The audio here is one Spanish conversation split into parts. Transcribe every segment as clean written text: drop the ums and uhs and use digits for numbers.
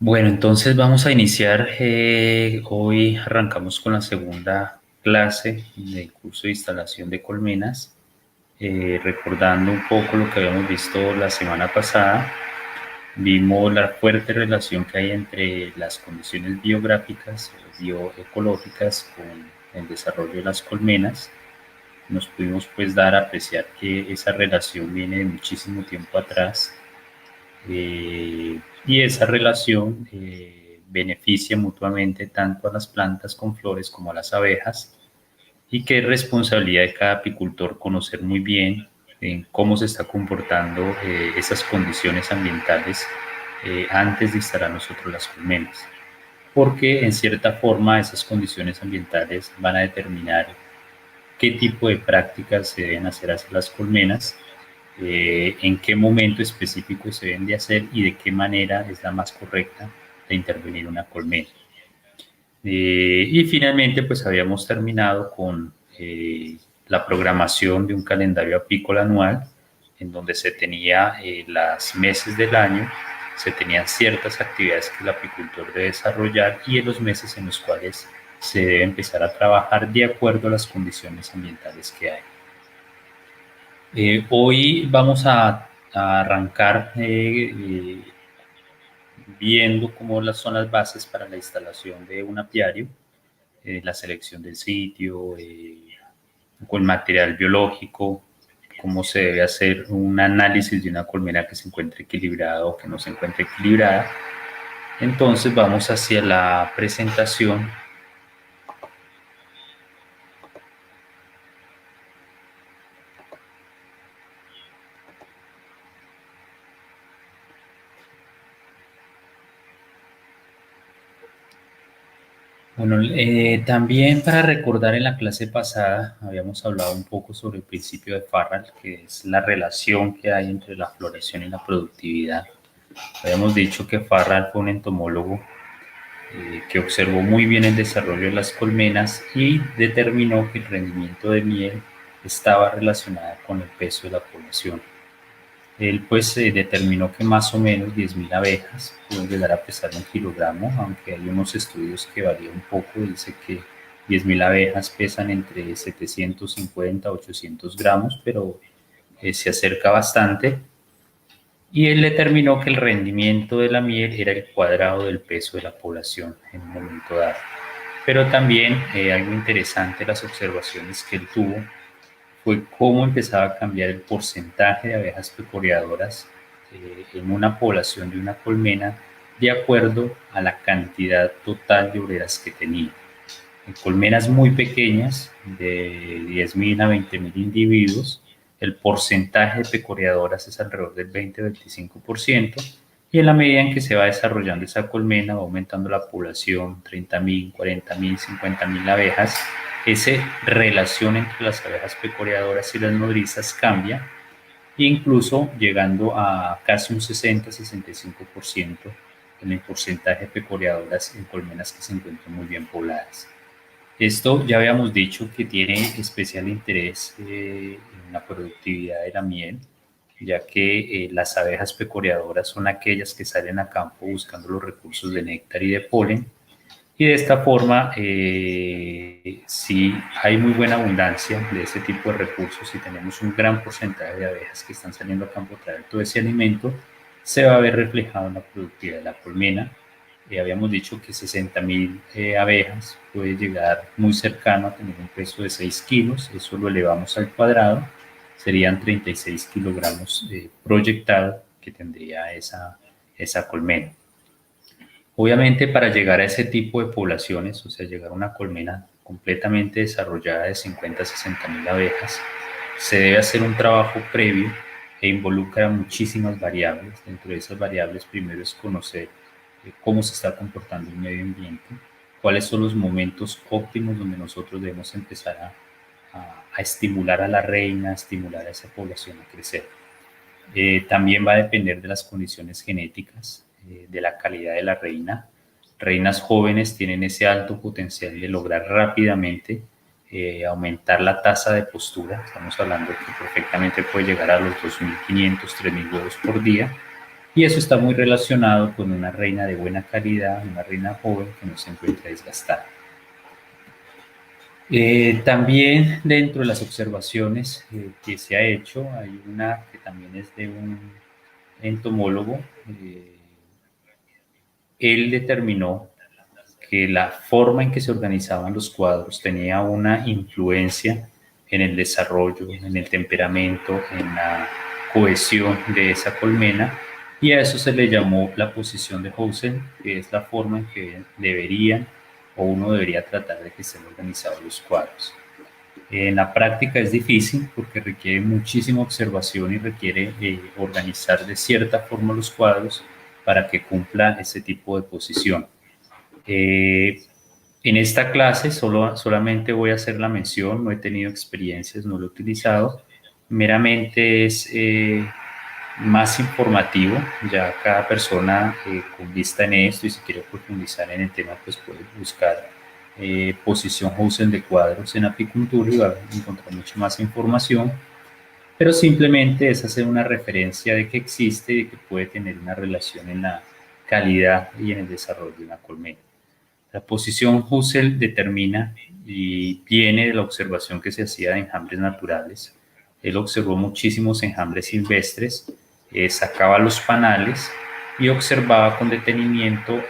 Bueno, entonces vamos a iniciar. Hoy arrancamos con la segunda clase del curso de instalación de colmenas, recordando un poco lo que habíamos visto la semana pasada. Vimos la fuerte relación que hay entre las condiciones biográficas o bioecológicas con el desarrollo de las colmenas. Nos pudimos pues dar a apreciar que esa relación viene de muchísimo tiempo atrás, y esa relación beneficia mutuamente tanto a las plantas con flores como a las abejas, y que es responsabilidad de cada apicultor conocer muy bien en cómo se está comportando esas condiciones ambientales antes de instalar nosotros las colmenas, porque en cierta forma esas condiciones ambientales van a determinar qué tipo de prácticas se deben hacer hacia las colmenas, en qué momento específico se deben de hacer y de qué manera es la más correcta de intervenir una colmena. Y finalmente, pues habíamos terminado con la programación de un calendario apícola anual, en donde se tenía los meses del año, se tenían ciertas actividades que el apicultor debe desarrollar y en los meses en los cuales se debe empezar a trabajar de acuerdo a las condiciones ambientales que hay. Hoy vamos a arrancar viendo cómo son las bases para la instalación de un apiario, la selección del sitio, con material biológico, cómo se debe hacer un análisis de una colmena que se encuentre equilibrada o que no se encuentre equilibrada. Entonces vamos hacia la presentación. Bueno, también para recordar, en la clase pasada habíamos hablado un poco sobre el principio de Farrell, que es la relación que hay entre la floración y la productividad. Habíamos dicho que Farrell fue un entomólogo que observó muy bien el desarrollo de las colmenas y determinó que el rendimiento de miel estaba relacionado con el peso de la población. Él pues determinó que más o menos 10.000 abejas pueden llegar a pesar 1 kilogramo, aunque hay unos estudios que varían un poco. Dice que 10.000 abejas pesan entre 750 a 800 gramos, pero se acerca bastante. Y él determinó que el rendimiento de la miel era el cuadrado del peso de la población en un momento dado. Pero también algo interesante, las observaciones que él tuvo, fue cómo empezaba a cambiar el porcentaje de abejas pecoreadoras en una población de una colmena de acuerdo a la cantidad total de obreras que tenía. En colmenas muy pequeñas, de 10.000 a 20.000 individuos, el porcentaje de pecoreadoras es alrededor del 20-25%, y en la medida en que se va desarrollando esa colmena, va aumentando la población, 30.000, 40.000, 50.000 abejas, esa relación entre las abejas pecoreadoras y las nodrizas cambia, incluso llegando a casi un 60-65% en el porcentaje de pecoreadoras en colmenas que se encuentran muy bien pobladas. Esto ya habíamos dicho que tiene especial interés en la productividad de la miel, ya que las abejas pecoreadoras son aquellas que salen a campo buscando los recursos de néctar y de polen, y de esta forma, si hay muy buena abundancia de ese tipo de recursos y tenemos un gran porcentaje de abejas que están saliendo a campo a traer todo ese alimento, se va a ver reflejado en la productividad de la colmena. Habíamos dicho que 60.000 abejas puede llegar muy cercano a tener un peso de 6 kilos, eso lo elevamos al cuadrado, serían 36 kilogramos proyectado que tendría esa colmena. Obviamente, para llegar a ese tipo de poblaciones, o sea, llegar a una colmena completamente desarrollada de 50 a 60.000 abejas, se debe hacer un trabajo previo e involucra muchísimas variables. Dentro de esas variables, primero es conocer cómo se está comportando el medio ambiente, cuáles son los momentos óptimos donde nosotros debemos empezar a estimular a la reina, a estimular a esa población a crecer. También va a depender de las condiciones genéticas, de la calidad de la reina. Reinas jóvenes tienen ese alto potencial de lograr rápidamente aumentar la tasa de postura. Estamos hablando que perfectamente puede llegar a los 2.500, 3.000 huevos por día. y eso está muy relacionado con una reina de buena calidad, una reina joven que no se encuentra desgastada. También dentro de las observaciones que se ha hecho, hay una que también es de un entomólogo. Él determinó que la forma en que se organizaban los cuadros tenía una influencia en el desarrollo, en el temperamento, en la cohesión de esa colmena, y a eso se le llamó la posición de Housen, que es la forma en que deberían o uno debería tratar de que estén organizados los cuadros. En la práctica es difícil porque requiere muchísima observación y requiere organizar de cierta forma los cuadros para que cumpla ese tipo de posición. En esta clase solamente voy a hacer la mención, no he tenido experiencias, no lo he utilizado, meramente es más informativo, ya cada persona con vista en esto y si quiere profundizar en el tema pues puede buscar posición Housen de cuadros en apicultura y va a encontrar mucha más información, pero simplemente es hacer una referencia de que existe y que puede tener una relación en la calidad y en el desarrollo de una colmena. La posición Housen determina y viene de la observación que se hacía de enjambres naturales. Él observó muchísimos enjambres silvestres, sacaba los panales y observaba con detenimiento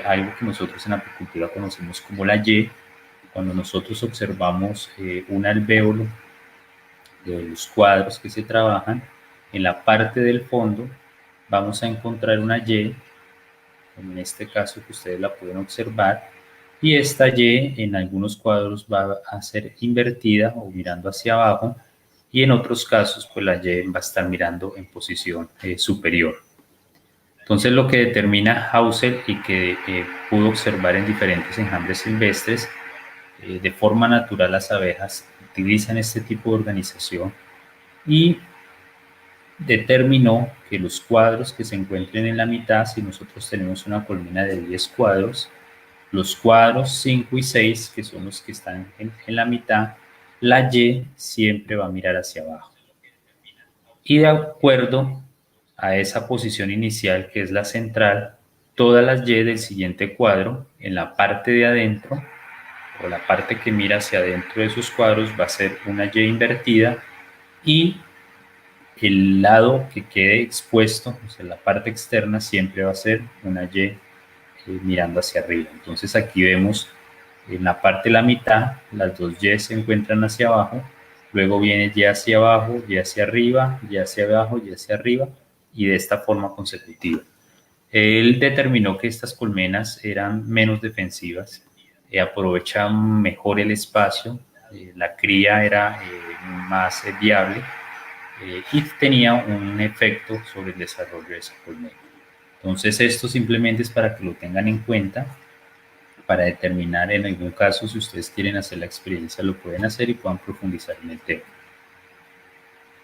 algo que nosotros en apicultura conocemos como la Y. Cuando nosotros observamos un alvéolo de los cuadros que se trabajan, en la parte del fondo vamos a encontrar una Y, como en este caso que ustedes la pueden observar, y esta Y en algunos cuadros va a ser invertida o mirando hacia abajo, y en otros casos pues la Y va a estar mirando en posición superior. Entonces lo que determina Hauser y que pudo observar en diferentes enjambres silvestres, de forma natural las abejas utilizan este tipo de organización y determinó que los cuadros que se encuentren en la mitad, si nosotros tenemos una colmena de 10 cuadros, los cuadros 5 y 6, que son los que están en la mitad, la Y siempre va a mirar hacia abajo. Y de acuerdo a esa posición inicial, que es la central, todas las Y del siguiente cuadro, en la parte de adentro, o la parte que mira hacia adentro de esos cuadros, va a ser una Y invertida y el lado que quede expuesto, o sea, la parte externa, siempre va a ser una Y mirando hacia arriba. Entonces aquí vemos en la parte de la mitad, las dos Y se encuentran hacia abajo, luego viene Y hacia abajo, Y hacia arriba, Y hacia abajo, Y hacia arriba, y de esta forma consecutiva. Él determinó que estas colmenas eran menos defensivas, aprovechaban mejor el espacio, la cría era más viable y tenía un efecto sobre el desarrollo de esa colmena. Entonces esto simplemente es para que lo tengan en cuenta, para determinar en algún caso si ustedes quieren hacer la experiencia lo pueden hacer y puedan profundizar en el tema.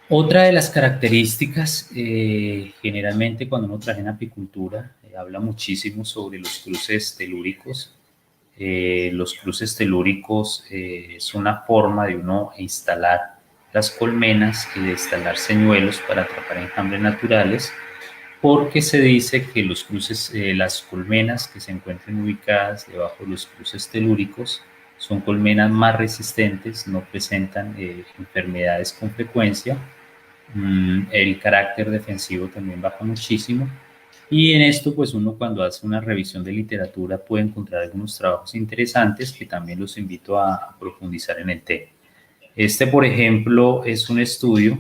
Otra de las características, generalmente cuando uno trabaja en apicultura, habla muchísimo sobre los cruces telúricos. Los cruces telúricos es una forma de uno instalar las colmenas y de instalar señuelos para atrapar enjambres naturales, porque se dice que los cruces, las colmenas que se encuentran ubicadas debajo de los cruces telúricos son colmenas más resistentes, no presentan enfermedades con frecuencia, el carácter defensivo también baja muchísimo, y en esto pues uno cuando hace una revisión de literatura puede encontrar algunos trabajos interesantes que también los invito a profundizar en el tema. Este, por ejemplo, es un estudio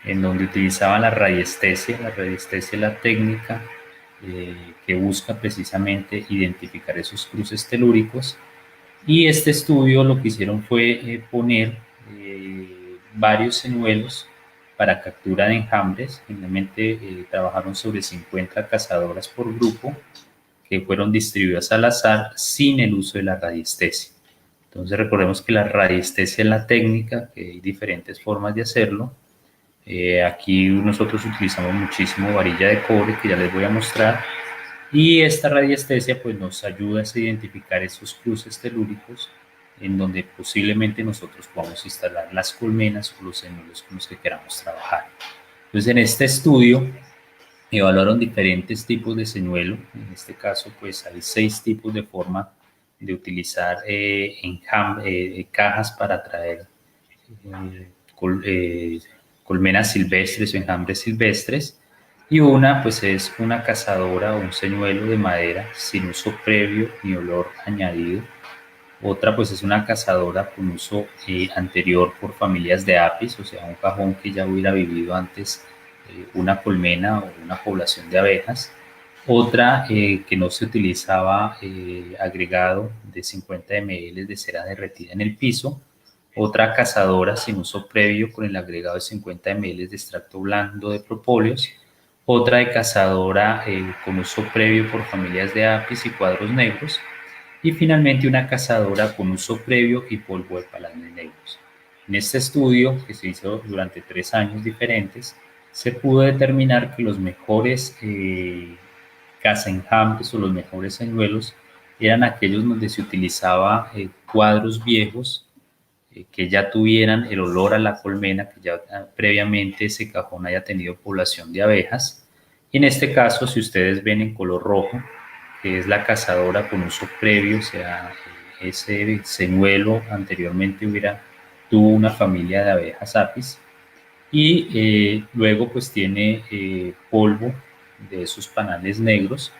en donde utilizaban la radiestesia. La radiestesia es la técnica que busca precisamente identificar esos cruces telúricos, y este estudio lo que hicieron fue poner varios señuelos para captura de enjambres. Finalmente trabajaron sobre 50 cazadoras por grupo que fueron distribuidas al azar sin el uso de la radiestesia. Entonces recordemos que la radiestesia es la técnica, que hay diferentes formas de hacerlo. Aquí nosotros utilizamos muchísimo varilla de cobre, que ya les voy a mostrar, y esta radiestesia pues nos ayuda a identificar esos cruces telúricos en donde posiblemente nosotros podamos instalar las colmenas o los señuelos con los que queramos trabajar. Entonces en este estudio Evaluaron diferentes tipos de señuelo. En este caso, pues hay 6 tipos de forma de utilizar cajas para traer eh, col- eh, colmenas silvestres o enjambres silvestres. Y una, pues es una cazadora o un señuelo de madera sin uso previo ni olor añadido. Otra, pues es una cazadora con uso anterior por familias de apis, o sea, un cajón que ya hubiera vivido antes una colmena o una población de abejas. Otra que no se utilizaba agregado de 50 ml de cera derretida en el piso. Otra cazadora sin uso previo con el agregado de 50 ml de extracto blando de propóleos. Otra de cazadora con uso previo por familias de apis y cuadros negros. Y finalmente una cazadora con uso previo y polvo de palandres negros. En este estudio, que se hizo durante 3 años diferentes, se pudo determinar que los mejores cazaenjambres o los mejores señuelos eran aquellos donde se utilizaba cuadros viejos que ya tuvieran el olor a la colmena, que ya previamente ese cajón haya tenido población de abejas. Y en este caso, si ustedes ven en color rojo, que es la cazadora con uso previo, o sea, ese señuelo anteriormente tuvo una familia de abejas apis, y luego pues tiene polvo de esos panales negros,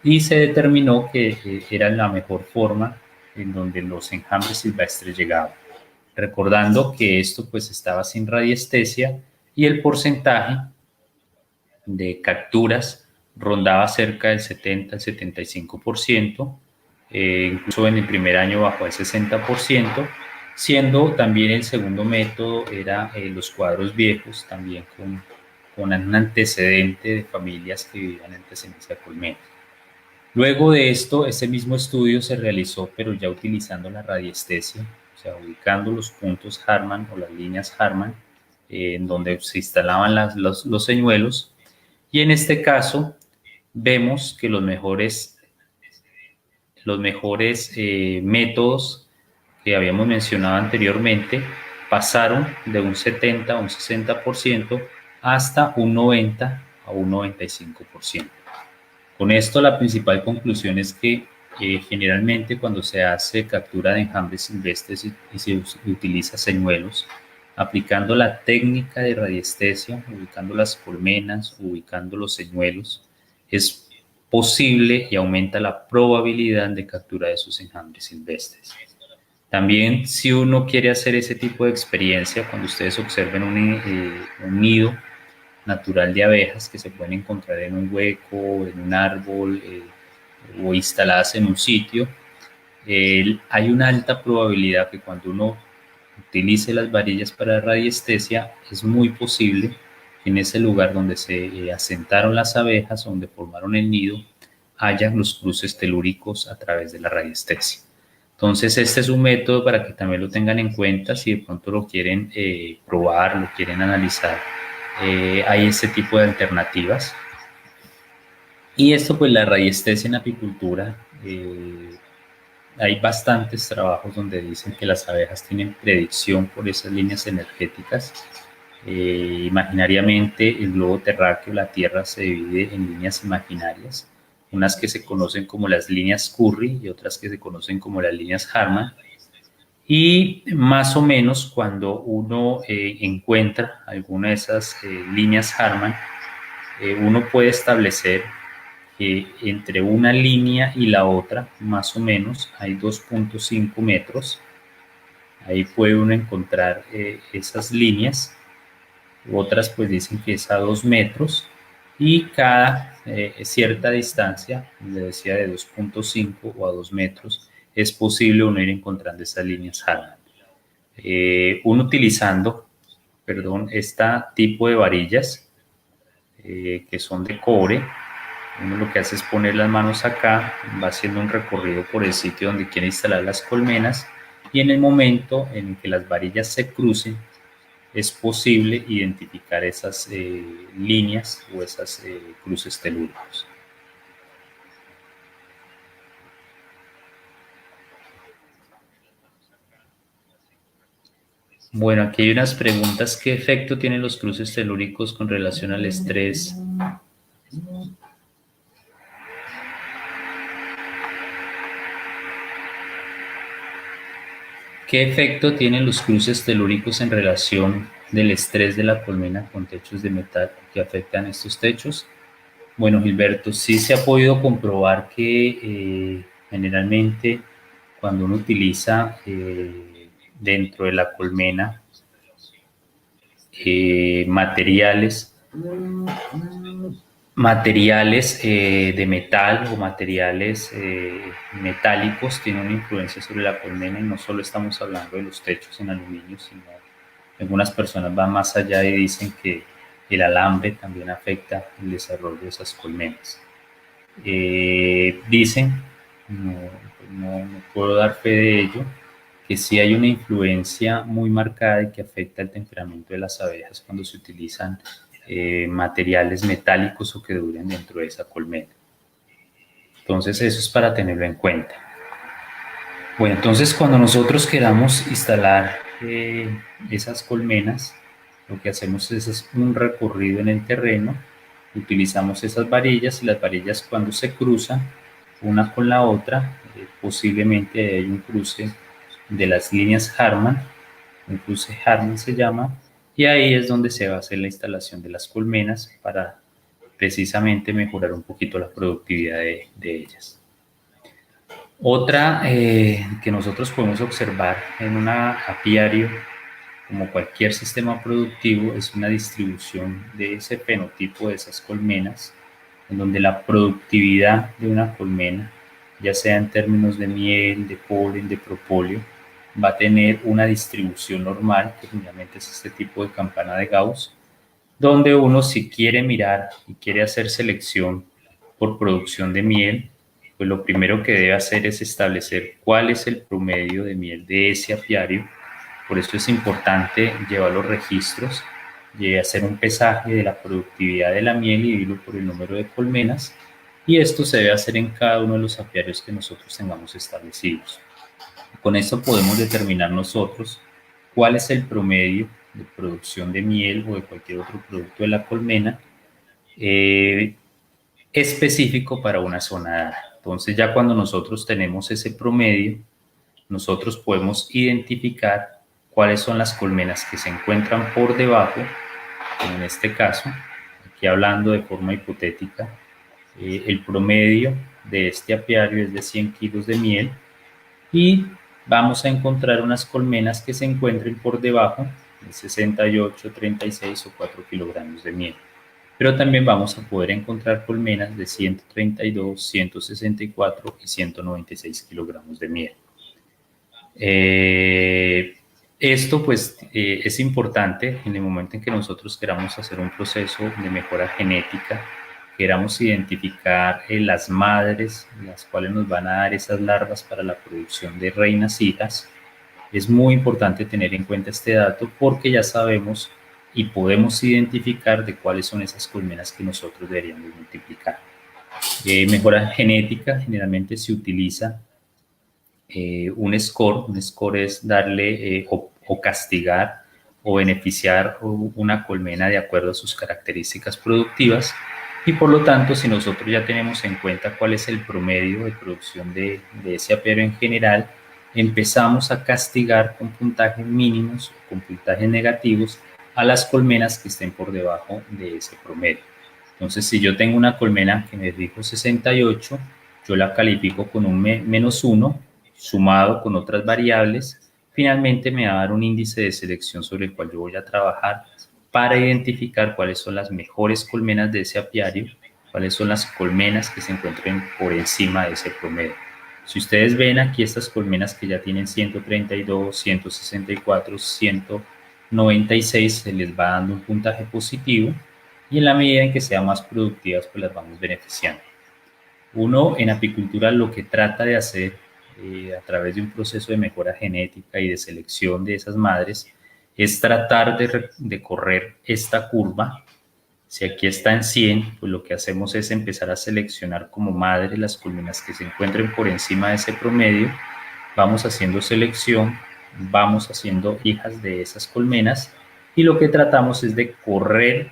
y se determinó que era la mejor forma en donde los enjambres silvestres llegaban. Recordando que esto pues estaba sin radiestesia y el porcentaje de capturas rondaba cerca del 70 al 75%, incluso en el primer año bajó al 60%, siendo también el segundo método era los cuadros viejos, también con un antecedente de familias que vivían en presencia de colmenas. Luego de esto, este mismo estudio se realizó, pero ya utilizando la radiestesia, o sea, ubicando los puntos Hartmann o las líneas Hartmann, en donde se instalaban los señuelos. Y en este caso, vemos que los mejores métodos que habíamos mencionado anteriormente pasaron de un 70 a un 60% hasta un 90 a un 95%. Con esto, la principal conclusión es que generalmente cuando se hace captura de enjambres silvestres y se utiliza señuelos, aplicando la técnica de radiestesia, ubicando las colmenas, ubicando los señuelos, es posible y aumenta la probabilidad de captura de esos enjambres silvestres. También, si uno quiere hacer ese tipo de experiencia, cuando ustedes observen un nido natural de abejas que se pueden encontrar en un hueco, en un árbol o instaladas en un sitio, hay una alta probabilidad que cuando uno utilice las varillas para radiestesia, es muy posible que en ese lugar donde se asentaron las abejas, donde formaron el nido, haya los cruces telúricos a través de la radiestesia. Entonces, este es un método para que también lo tengan en cuenta si de pronto lo quieren probar, lo quieren analizar. Hay este tipo de alternativas. Y esto, pues la radiestesia en apicultura, hay bastantes trabajos donde dicen que las abejas tienen predicción por esas líneas energéticas. Imaginariamente, el globo terráqueo, la Tierra, se divide en líneas imaginarias, unas que se conocen como las líneas Curry y otras que se conocen como las líneas Hartmann. Y más o menos cuando uno encuentra alguna de esas líneas Hartmann, uno puede establecer que entre una línea y la otra, más o menos, hay 2.5 metros. Ahí puede uno encontrar esas líneas. Otras pues dicen que es a 2 metros. Y cada cierta distancia, le decía de 2.5 o a 2 metros, es posible uno ir encontrando esas líneas Hartmann. Uno utilizando, perdón, este tipo de varillas que son de cobre. Uno lo que hace es poner las manos acá, va haciendo un recorrido por el sitio donde quiere instalar las colmenas, y en el momento en que las varillas se crucen, es posible identificar esas líneas o esas cruces telúricos. Bueno, aquí hay unas preguntas. ¿Qué efecto tienen los cruces telúricos con relación al estrés ¿Qué efecto tienen los cruces telúricos en relación del estrés de la colmena con techos de metal que afectan estos techos? Bueno, Gilberto, sí se ha podido comprobar que generalmente cuando uno utiliza dentro de la colmena materiales de metal o materiales metálicos tienen una influencia sobre la colmena, y no solo estamos hablando de los techos en aluminio, sino algunas personas van más allá y dicen que el alambre también afecta el desarrollo de esas colmenas. Dicen, no puedo dar fe de ello, que sí hay una influencia muy marcada y que afecta el temperamento de las abejas cuando se utilizan materiales metálicos o que duren dentro de esa colmena. Entonces eso es para tenerlo en cuenta. Bueno, entonces cuando nosotros queramos instalar esas colmenas, lo que hacemos es un recorrido en el terreno, utilizamos esas varillas, y las varillas cuando se cruzan una con la otra, posiblemente hay un cruce de las líneas Harman, un cruce Harman se llama, y ahí es donde se va a hacer la instalación de las colmenas para precisamente mejorar un poquito la productividad de ellas. Otra que nosotros podemos observar en un apiario, como cualquier sistema productivo, es una distribución de ese fenotipo de esas colmenas, en donde la productividad de una colmena, ya sea en términos de miel, de polen, de propóleo, va a tener una distribución normal, que generalmente es este tipo de campana de Gauss, donde uno, si quiere mirar y quiere hacer selección por producción de miel, pues lo primero que debe hacer es establecer cuál es el promedio de miel de ese apiario. Por eso es importante llevar los registros, hacer un pesaje de la productividad de la miel y dividirlo por el número de colmenas, y esto se debe hacer en cada uno de los apiarios que nosotros tengamos establecidos. Con esto podemos determinar nosotros cuál es el promedio de producción de miel o de cualquier otro producto de la colmena específico para una zona. Entonces ya cuando nosotros tenemos ese promedio, nosotros podemos identificar cuáles son las colmenas que se encuentran por debajo, como en este caso, aquí hablando de forma hipotética, el promedio de este apiario es de 100 kilos de miel, y vamos a encontrar unas colmenas que se encuentren por debajo de 68, 36 o 4 kilogramos de miel. Pero también vamos a poder encontrar colmenas de 132, 164 y 196 kilogramos de miel. Esto pues es importante en el momento en que nosotros queramos hacer un proceso de mejora genética, queramos identificar las madres, las cuales nos van a dar esas larvas para la producción de reinas hijas. Es muy importante tener en cuenta este dato, porque ya sabemos y podemos identificar de cuáles son esas colmenas que nosotros deberíamos multiplicar. Mejora genética, generalmente se utiliza un score. Un score es darle o castigar o beneficiar una colmena de acuerdo a sus características productivas, y por lo tanto, si nosotros ya tenemos en cuenta cuál es el promedio de producción de ese apiario en general, empezamos a castigar con puntajes mínimos o con puntajes negativos a las colmenas que estén por debajo de ese promedio. Entonces, si yo tengo una colmena que me dijo 68, yo la califico con un -1, sumado con otras variables. Finalmente me va a dar un índice de selección sobre el cual yo voy a trabajar para identificar cuáles son las mejores colmenas de ese apiario, cuáles son las colmenas que se encuentren por encima de ese promedio. Si ustedes ven aquí estas colmenas que ya tienen 132, 164, 196, se les va dando un puntaje positivo, y en la medida en que sean más productivas, pues las vamos beneficiando. Uno en apicultura lo que trata de hacer a través de un proceso de mejora genética y de selección de esas madres es tratar de correr esta curva. Si aquí está en 100, pues lo que hacemos es empezar a seleccionar como madre las colmenas que se encuentren por encima de ese promedio. Vamos haciendo selección, vamos haciendo hijas de esas colmenas, y lo que tratamos es de correr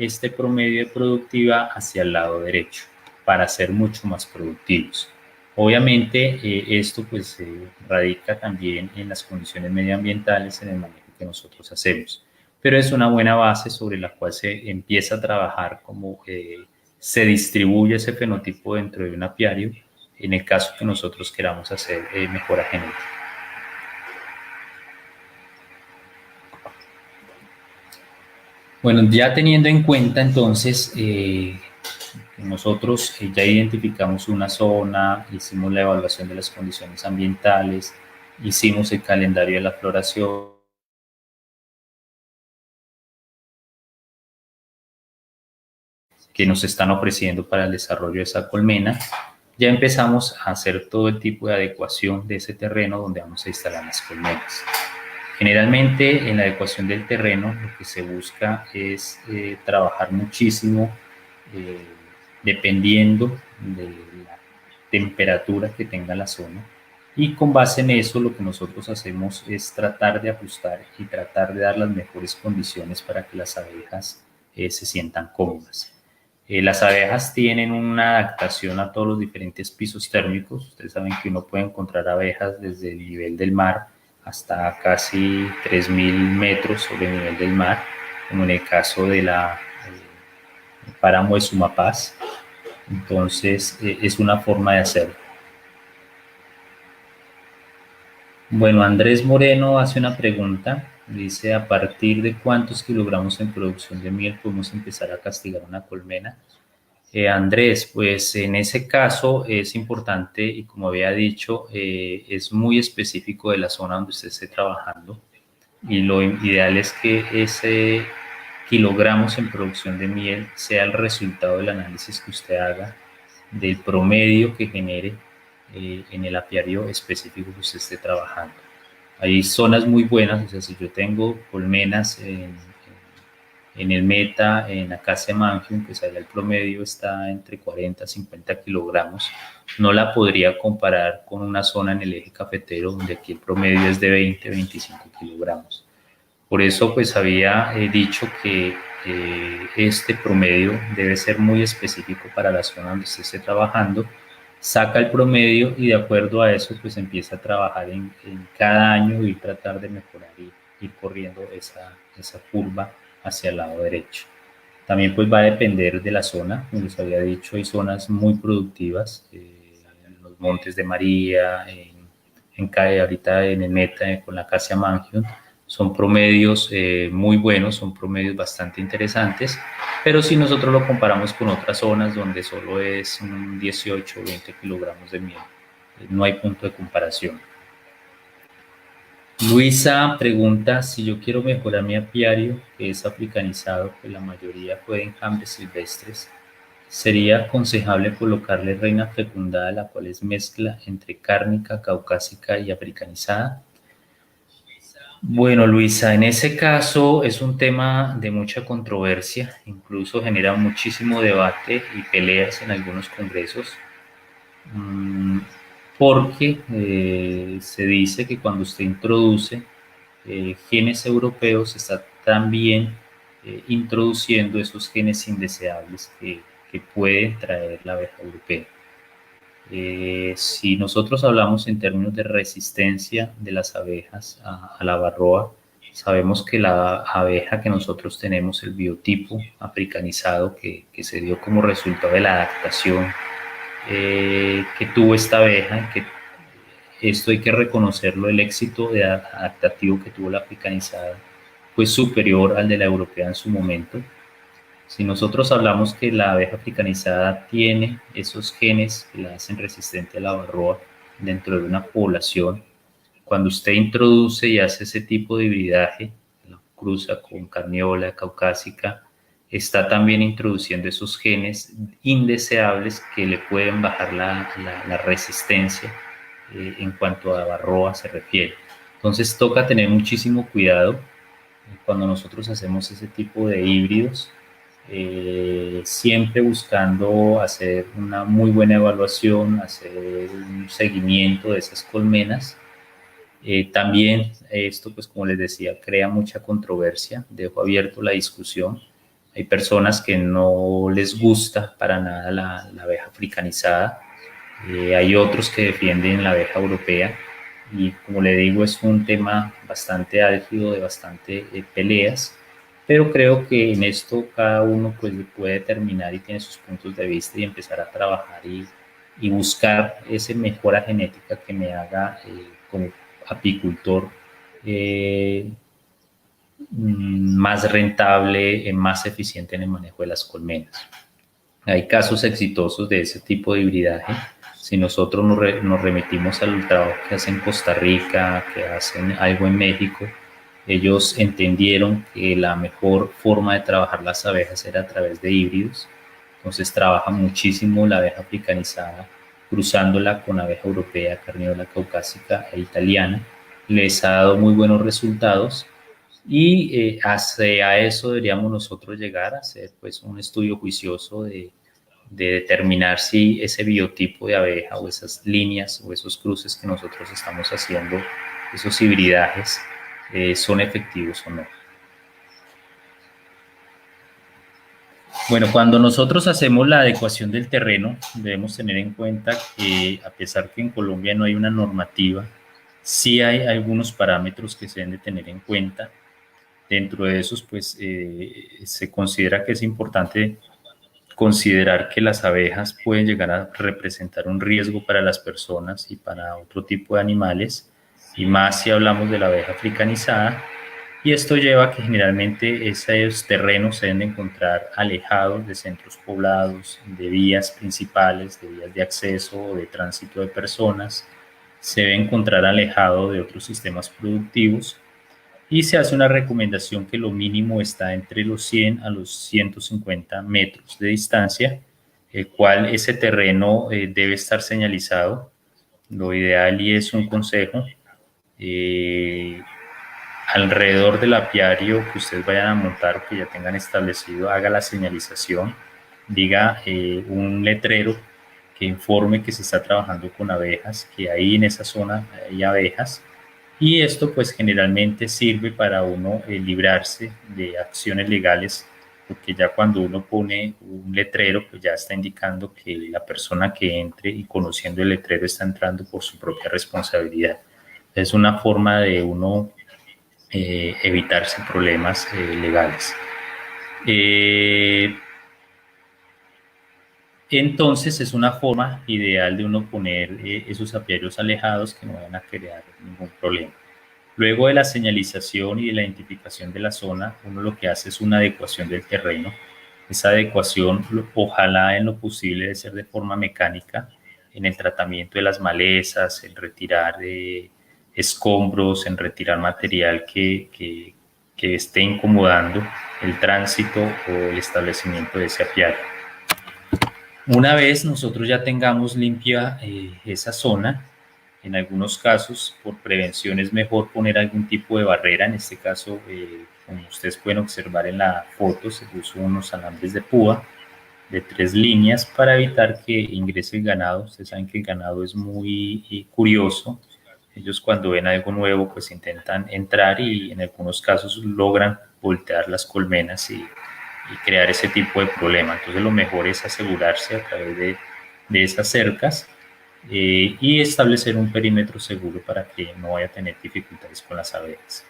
este promedio de productividad hacia el lado derecho para ser mucho más productivos. Obviamente esto pues radica también en las condiciones medioambientales en el manejo que nosotros hacemos, pero es una buena base sobre la cual se empieza a trabajar cómo se distribuye ese fenotipo dentro de un apiario en el caso que nosotros queramos hacer mejora genética. Bueno, ya teniendo en cuenta entonces nosotros ya identificamos una zona, hicimos la evaluación de las condiciones ambientales, hicimos el calendario de la floración, que nos están ofreciendo para el desarrollo de esa colmena, ya empezamos a hacer todo el tipo de adecuación de ese terreno donde vamos a instalar las colmenas. Generalmente en la adecuación del terreno lo que se busca es trabajar muchísimo dependiendo de la temperatura que tenga la zona, y con base en eso lo que nosotros hacemos es tratar de ajustar y tratar de dar las mejores condiciones para que las abejas se sientan cómodas. Las abejas tienen una adaptación a todos los diferentes pisos térmicos. Ustedes saben que uno puede encontrar abejas desde el nivel del mar hasta casi 3.000 metros sobre el nivel del mar, como en el caso de la páramo de Sumapaz. Entonces es una forma de hacerlo. Bueno, Andrés Moreno hace una pregunta. Dice, ¿a partir de cuántos kilogramos en producción de miel podemos empezar a castigar una colmena? Andrés, pues en ese caso es importante y como había dicho, es muy específico de la zona donde usted esté trabajando, y lo ideal es que ese kilogramos en producción de miel sea el resultado del análisis que usted haga del promedio que genere en el apiario específico que usted esté trabajando. Hay zonas muy buenas, o sea, si yo tengo colmenas en el Meta, en Acacia Mangium, pues allá el promedio está entre 40 a 50 kilogramos. No la podría comparar con una zona en el eje cafetero, donde aquí el promedio es de 20 a 25 kilogramos. Por eso, pues había dicho que este promedio debe ser muy específico para la zona donde usted esté trabajando. Saca el promedio y de acuerdo a eso, pues empieza a trabajar en cada año y tratar de mejorar y ir corriendo esa curva hacia el lado derecho. También pues va a depender de la zona, como les había dicho, hay zonas muy productivas, en los Montes de María, ahorita en el Meta con la Acacia Mangium, son promedios muy buenos, son promedios bastante interesantes, pero si nosotros lo comparamos con otras zonas donde solo es un 18 o 20 kilogramos de miel, no hay punto de comparación. Luisa pregunta, si yo quiero mejorar mi apiario, que es africanizado, pues la mayoría fue enjambres silvestres, ¿sería aconsejable colocarle reina fecundada, la cual es mezcla entre cárnica, caucásica y africanizada? Bueno, Luisa, en ese caso es un tema de mucha controversia, incluso genera muchísimo debate y peleas en algunos congresos. Porque se dice que cuando usted introduce genes europeos está también introduciendo esos genes indeseables que pueden traer la abeja europea. Si nosotros hablamos en términos de resistencia de las abejas a la varroa, sabemos que la abeja que nosotros tenemos, el biotipo africanizado que se dio como resultado de la adaptación que tuvo esta abeja, que esto hay que reconocerlo, el éxito adaptativo que tuvo la africanizada fue superior al de la europea en su momento. Si nosotros hablamos que la abeja africanizada tiene esos genes que la hacen resistente a la varroa dentro de una población, cuando usted introduce y hace ese tipo de hibridaje, la cruza con carniola caucásica, está también introduciendo esos genes indeseables que le pueden bajar la resistencia en cuanto a varroa se refiere. Entonces toca tener muchísimo cuidado cuando nosotros hacemos ese tipo de híbridos, siempre buscando hacer una muy buena evaluación, hacer un seguimiento de esas colmenas. También esto, pues como les decía, crea mucha controversia, dejo abierto la discusión. Hay personas que no les gusta para nada la abeja africanizada. Hay otros que defienden la abeja europea. Y como le digo, es un tema bastante álgido, de bastante peleas. Pero creo que en esto cada uno pues puede determinar y tiene sus puntos de vista y empezar a trabajar y buscar esa mejora genética que me haga como apicultor eh, más rentable, más eficiente en el manejo de las colmenas. Hay casos exitosos de ese tipo de hibridaje. Si nosotros nos remitimos al trabajo que hacen en Costa Rica, que hacen algo en México, ellos entendieron que la mejor forma de trabajar las abejas era a través de híbridos. Entonces trabaja muchísimo la abeja africanizada, cruzándola con abeja europea, carnívora caucásica e italiana. Les ha dado muy buenos resultados y hacia eso deberíamos nosotros llegar a hacer pues un estudio juicioso de determinar si ese biotipo de abeja o esas líneas o esos cruces que nosotros estamos haciendo, esos hibridajes, son efectivos o no. Bueno, cuando nosotros hacemos la adecuación del terreno, debemos tener en cuenta que a pesar que en Colombia no hay una normativa, sí hay algunos parámetros que se deben de tener en cuenta. Dentro de esos, pues se considera que es importante considerar que las abejas pueden llegar a representar un riesgo para las personas y para otro tipo de animales, y más si hablamos de la abeja africanizada, y esto lleva a que generalmente esos terrenos se deben de encontrar alejados de centros poblados, de vías principales, de vías de acceso o de tránsito de personas, se debe encontrar alejado de otros sistemas productivos y se hace una recomendación que lo mínimo está entre los 100 a los 150 metros de distancia, el cual ese terreno debe estar señalizado. Lo ideal y es un consejo, eh, alrededor del apiario que ustedes vayan a montar o que ya tengan establecido, haga la señalización, diga un letrero que informe que se está trabajando con abejas, que ahí en esa zona hay abejas, y esto pues generalmente sirve para uno librarse de acciones legales, porque ya cuando uno pone un letrero pues ya está indicando que la persona que entre y conociendo el letrero está entrando por su propia responsabilidad. Es una forma de uno evitarse problemas legales. Entonces es una forma ideal de uno poner esos apiarios alejados que no vayan a crear ningún problema. Luego de la señalización y de la identificación de la zona, uno lo que hace es una adecuación del terreno. Esa adecuación, ojalá en lo posible, debe ser de forma mecánica, en el tratamiento de las malezas, en retirar escombros, en retirar material que esté incomodando el tránsito o el establecimiento de ese apiario. Una vez nosotros ya tengamos limpia esa zona, en algunos casos, por prevención, es mejor poner algún tipo de barrera. En este caso, como ustedes pueden observar en la foto, se puso unos alambres de púa de 3 líneas para evitar que ingrese el ganado. Ustedes saben que el ganado es muy curioso. Ellos cuando ven algo nuevo, pues intentan entrar y en algunos casos logran voltear las colmenas y crear ese tipo de problema. Entonces lo mejor es asegurarse a través de esas cercas y establecer un perímetro seguro para que no vaya a tener dificultades con las abejas.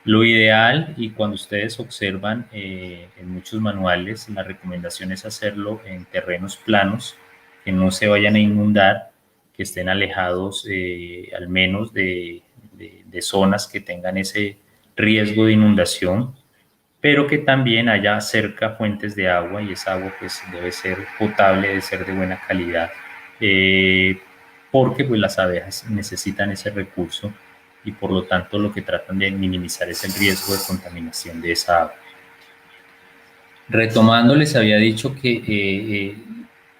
Lo ideal, y cuando ustedes observan en muchos manuales, la recomendación es hacerlo en terrenos planos, que no se vayan a inundar, que estén alejados al menos de zonas que tengan ese riesgo de inundación, pero que también haya cerca fuentes de agua y esa agua pues debe ser potable, debe ser de buena calidad, porque pues las abejas necesitan ese recurso y por lo tanto lo que tratan de minimizar es el riesgo de contaminación de esa agua. Retomando, les había dicho que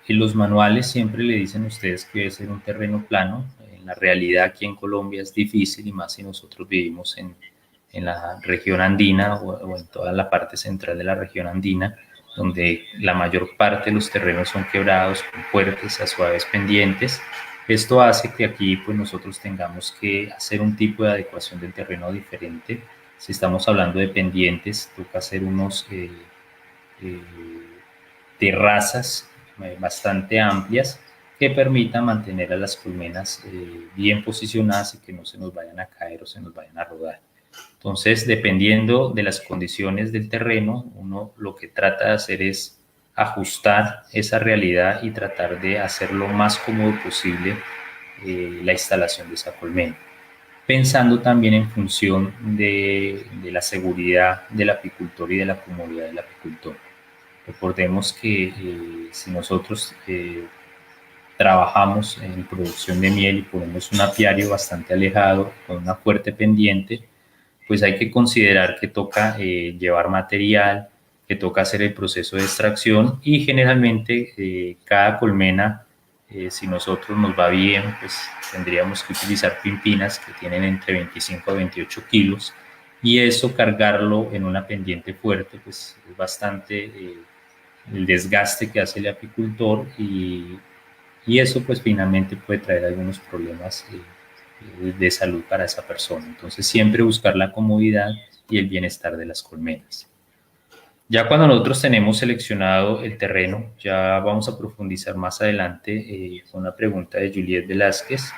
en los manuales siempre le dicen a ustedes que debe ser un terreno plano. En la realidad aquí en Colombia es difícil y más si nosotros vivimos en la región andina o en toda la parte central de la región andina, donde la mayor parte de los terrenos son quebrados, con fuertes a suaves pendientes. Esto hace que aquí pues nosotros tengamos que hacer un tipo de adecuación del terreno diferente. Si estamos hablando de pendientes, toca hacer unos terrazas bastante amplias que permitan mantener a las colmenas bien posicionadas y que no se nos vayan a caer o se nos vayan a rodar. Entonces, dependiendo de las condiciones del terreno, uno lo que trata de hacer es ajustar esa realidad y tratar de hacer lo más cómodo posible la instalación de esa colmena, pensando también en función de la seguridad del apicultor y de la comodidad del apicultor. Recordemos que si nosotros trabajamos en producción de miel y ponemos un apiario bastante alejado, con una fuerte pendiente, pues hay que considerar que toca llevar material, que toca hacer el proceso de extracción y generalmente cada colmena, si nosotros nos va bien, pues tendríamos que utilizar pimpinas que tienen entre 25 a 28 kilos y eso cargarlo en una pendiente fuerte, pues es bastante el desgaste que hace el apicultor y eso pues finalmente puede traer algunos problemas de salud para esa persona. Entonces siempre buscar la comodidad y el bienestar de las colmenas. Ya cuando nosotros tenemos seleccionado el terreno, ya vamos a profundizar más adelante con una pregunta de Juliet Velázquez.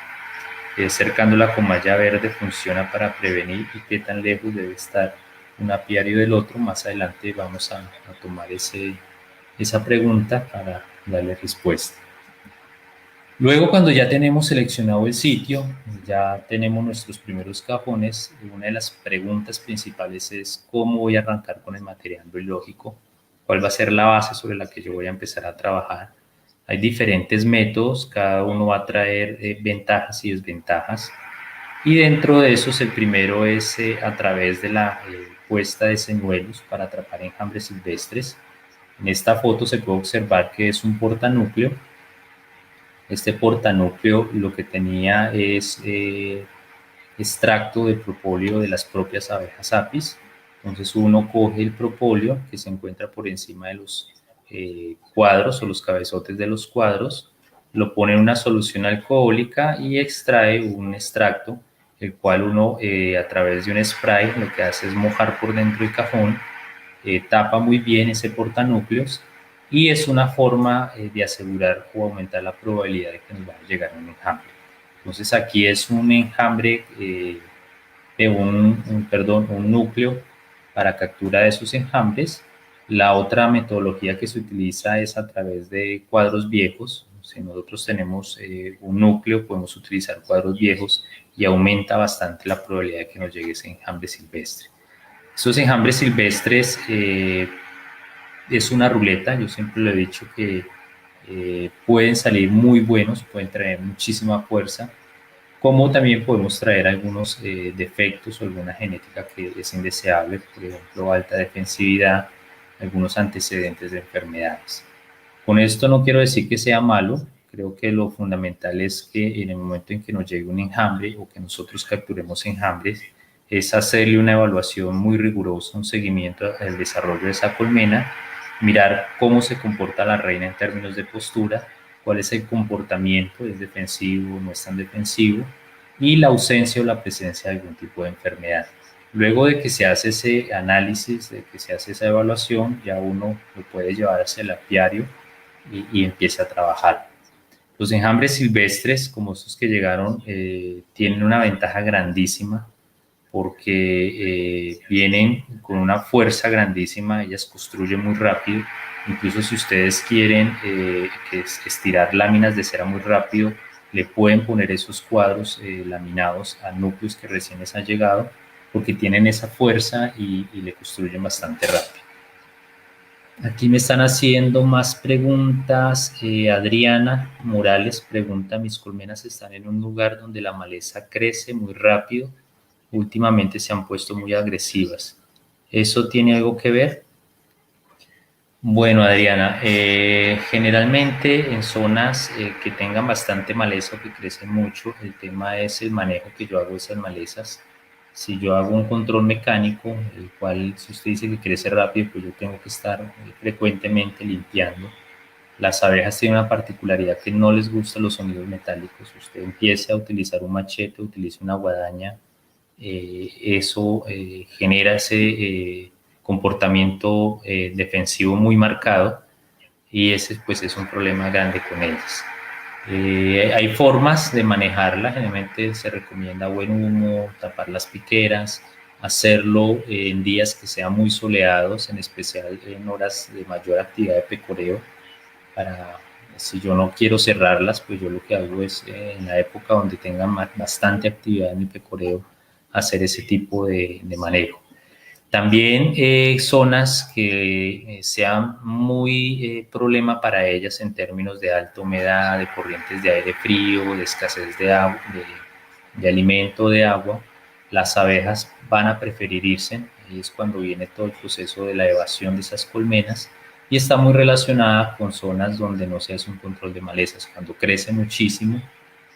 Cercándola con malla verde funciona para prevenir y qué tan lejos debe estar un apiario del otro. Más adelante vamos a tomar esa pregunta para darle respuesta. Luego, cuando ya tenemos seleccionado el sitio, ya tenemos nuestros primeros cajones, una de las preguntas principales es cómo voy a arrancar con el material biológico, cuál va a ser la base sobre la que yo voy a empezar a trabajar. Hay diferentes métodos, cada uno va a traer ventajas y desventajas. Y dentro de esos, el primero es a través de la puesta de señuelos para atrapar enjambres silvestres. En esta foto se puede observar que es un portanúcleo. Este portanúcleo lo que tenía es extracto de propóleo de las propias abejas apis. Entonces uno coge el propóleo que se encuentra por encima de los cuadros o los cabezotes de los cuadros, lo pone en una solución alcohólica y extrae un extracto, el cual uno a través de un spray lo que hace es mojar por dentro el cajón, tapa muy bien ese portanúcleos y es una forma de asegurar o aumentar la probabilidad de que nos vaya a llegar un enjambre. Entonces aquí es un enjambre de un núcleo para captura de esos enjambres. La otra metodología que se utiliza es a través de cuadros viejos. Si nosotros tenemos un núcleo, podemos utilizar cuadros viejos y aumenta bastante la probabilidad de que nos llegue ese enjambre silvestre. Estos enjambres silvestres es una ruleta, yo siempre lo he dicho que pueden salir muy buenos, pueden traer muchísima fuerza, como también podemos traer algunos defectos o alguna genética que es indeseable, por ejemplo, alta defensividad, algunos antecedentes de enfermedades. Con esto no quiero decir que sea malo, creo que lo fundamental es que en el momento en que nos llegue un enjambre o que nosotros capturemos enjambres, es hacerle una evaluación muy rigurosa, un seguimiento al desarrollo de esa colmena, mirar cómo se comporta la reina en términos de postura, cuál es el comportamiento, es defensivo, no es tan defensivo, y la ausencia o la presencia de algún tipo de enfermedad. Luego de que se hace ese análisis, de que se hace esa evaluación, ya uno lo puede llevar hacia el apiario y empieza a trabajar. Los enjambres silvestres, como estos que llegaron, tienen una ventaja grandísima porque vienen con una fuerza grandísima, ellas construyen muy rápido, incluso si ustedes quieren estirar láminas de cera muy rápido, le pueden poner esos cuadros laminados a núcleos que recién les han llegado, porque tienen esa fuerza y le construyen bastante rápido. Aquí me están haciendo más preguntas. Adriana Morales pregunta, mis colmenas están en un lugar donde la maleza crece muy rápido. Últimamente se han puesto muy agresivas. ¿Eso tiene algo que ver? Bueno, Adriana, generalmente en zonas que tengan bastante maleza o que crecen mucho, el tema es el manejo que yo hago de esas malezas. Si yo hago un control mecánico, el cual si usted dice que crece rápido, pues yo tengo que estar frecuentemente limpiando. Las abejas tienen una particularidad que no les gustan los sonidos metálicos. Usted empiece a utilizar un machete, utilice una guadaña, eso genera ese comportamiento defensivo muy marcado, y ese pues es un problema grande con ellas. Hay formas de manejarla, generalmente se recomienda buen humo, tapar las piqueras, hacerlo en días que sean muy soleados, en especial en horas de mayor actividad de pecoreo. Para, si yo no quiero cerrarlas, pues yo lo que hago es en la época donde tengan bastante actividad en mi pecoreo, hacer ese tipo de manejo. También zonas que sean muy problema para ellas en términos de alta humedad, de corrientes de aire frío, de escasez de agua, de alimento, de agua, las abejas van a preferir irse. Ahí es cuando viene todo el proceso de la evasión de esas colmenas, y está muy relacionada con zonas donde no se hace un control de malezas. Cuando crece muchísimo,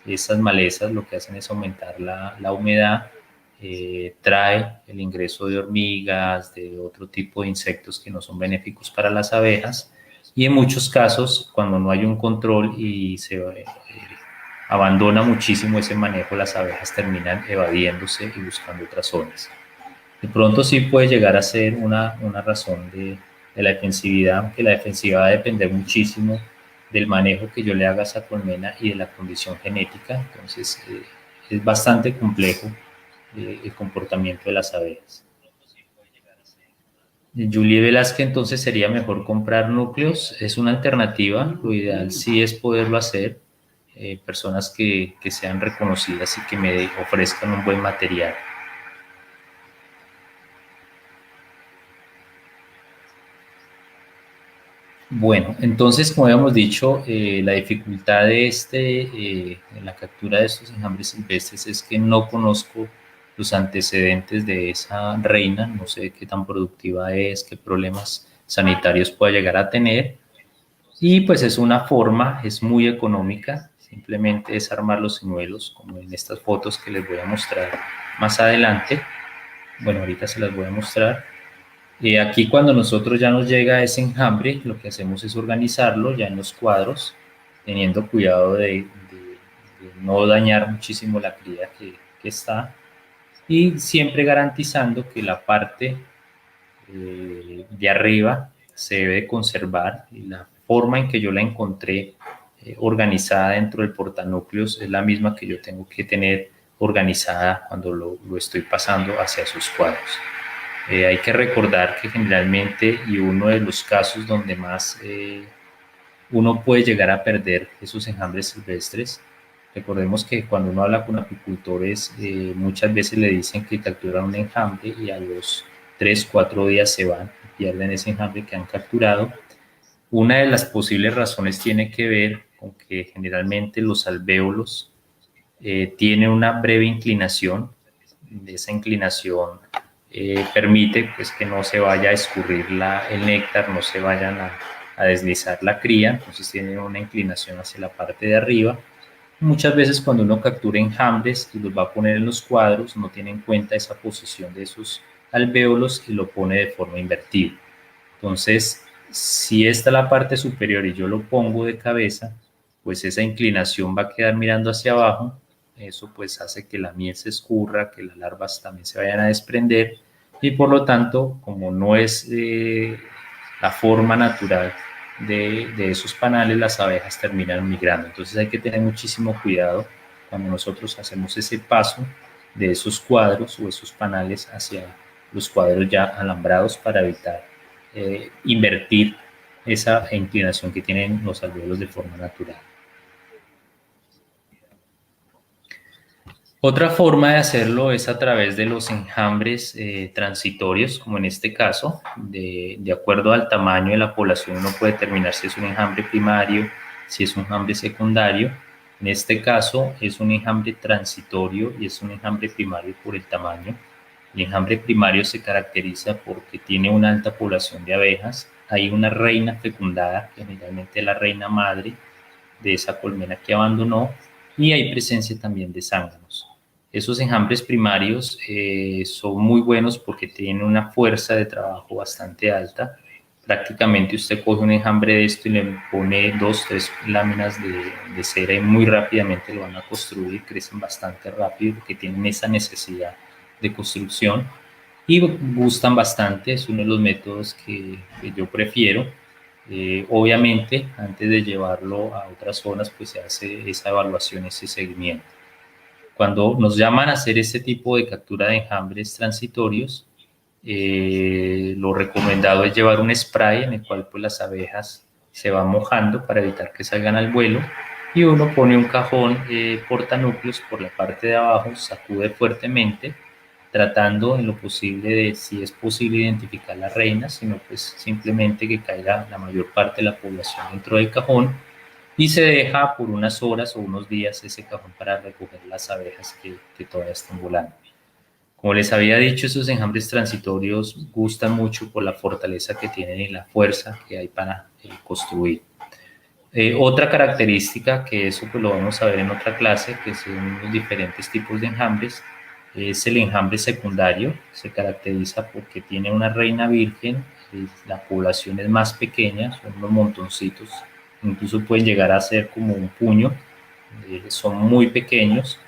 estas malezas lo que hacen es aumentar la humedad, trae el ingreso de hormigas, de otro tipo de insectos que no son benéficos para las abejas, y en muchos casos, cuando no hay un control y se abandona muchísimo ese manejo, las abejas terminan evadiéndose y buscando otras zonas. De pronto sí puede llegar a ser una razón de la defensividad, aunque la defensividad va a depender muchísimo del manejo que yo le haga a esa colmena y de la condición genética. Entonces es bastante complejo el comportamiento de las abejas. Julie Velázquez, entonces sería mejor comprar núcleos, es una alternativa, lo ideal sí es poderlo hacer, personas que sean reconocidas y que me ofrezcan un buen material. Bueno, entonces, como habíamos dicho, la dificultad de en la captura de estos enjambres silvestres es que no conozco los antecedentes de esa reina, no sé qué tan productiva es, qué problemas sanitarios pueda llegar a tener, y pues es una forma, es muy económica, simplemente es armar los señuelos, como en estas fotos que les voy a mostrar más adelante. Bueno, ahorita se las voy a mostrar. Aquí cuando nosotros ya nos llega ese enjambre, lo que hacemos es organizarlo ya en los cuadros, teniendo cuidado de no dañar muchísimo la cría que está, y siempre garantizando que la parte de arriba se debe conservar, y la forma en que yo la encontré organizada dentro del portanúcleos es la misma que yo tengo que tener organizada cuando lo estoy pasando hacia sus cuadros. Hay que recordar que generalmente, y uno de los casos donde más uno puede llegar a perder esos enjambres silvestres, recordemos que cuando uno habla con apicultores, muchas veces le dicen que capturan un enjambre y a los 3, 4 días se van, pierden ese enjambre que han capturado. Una de las posibles razones tiene que ver con que generalmente los alvéolos tienen una breve inclinación. Esa inclinación permite pues, que no se vaya a escurrir el néctar, no se vayan a deslizar la cría, entonces tienen una inclinación hacia la parte de arriba. Muchas veces cuando uno captura enjambres y los va a poner en los cuadros, no tiene en cuenta esa posición de esos alvéolos y lo pone de forma invertida. Entonces, si esta es la parte superior y yo lo pongo de cabeza, pues esa inclinación va a quedar mirando hacia abajo. Eso pues hace que la miel se escurra, que las larvas también se vayan a desprender, y por lo tanto, como no es la forma natural de esos panales, las abejas terminan migrando. Entonces hay que tener muchísimo cuidado cuando nosotros hacemos ese paso de esos cuadros o esos panales hacia los cuadros ya alambrados, para evitar invertir esa inclinación que tienen los alvéolos de forma natural. Otra forma de hacerlo es a través de los enjambres transitorios, como en este caso, de acuerdo al tamaño de la población uno puede determinar si es un enjambre primario, si es un enjambre secundario. En este caso es un enjambre transitorio y es un enjambre primario por el tamaño. El enjambre primario se caracteriza porque tiene una alta población de abejas, hay una reina fecundada, generalmente la reina madre de esa colmena que abandonó, y hay presencia también de zánganos. Esos enjambres primarios son muy buenos porque tienen una fuerza de trabajo bastante alta. Prácticamente usted coge un enjambre de esto y le pone 2, 3 láminas de cera y muy rápidamente lo van a construir, crecen bastante rápido porque tienen esa necesidad de construcción. y gustan bastante, es uno de los métodos que yo prefiero. Obviamente, antes de llevarlo a otras zonas, pues se hace esa evaluación, ese seguimiento. Cuando nos llaman a hacer este tipo de captura de enjambres transitorios, lo recomendado es llevar un spray en el cual pues, las abejas se van mojando para evitar que salgan al vuelo, y uno pone un cajón portanúcleos por la parte de abajo, sacude fuertemente, tratando en lo posible de, si es posible, identificar las reinas, sino pues simplemente que caiga la mayor parte de la población dentro del cajón, y se deja por unas horas o unos días ese cajón para recoger las abejas que todavía están volando. Como les había dicho, esos enjambres transitorios gustan mucho por la fortaleza que tienen y la fuerza que hay para construir. Otra característica, que eso pues lo vamos a ver en otra clase, que son los diferentes tipos de enjambres, es el enjambre secundario. Se caracteriza porque tiene una reina virgen, la población es más pequeña, son unos montoncitos, incluso pueden llegar a ser como un puño, son muy pequeños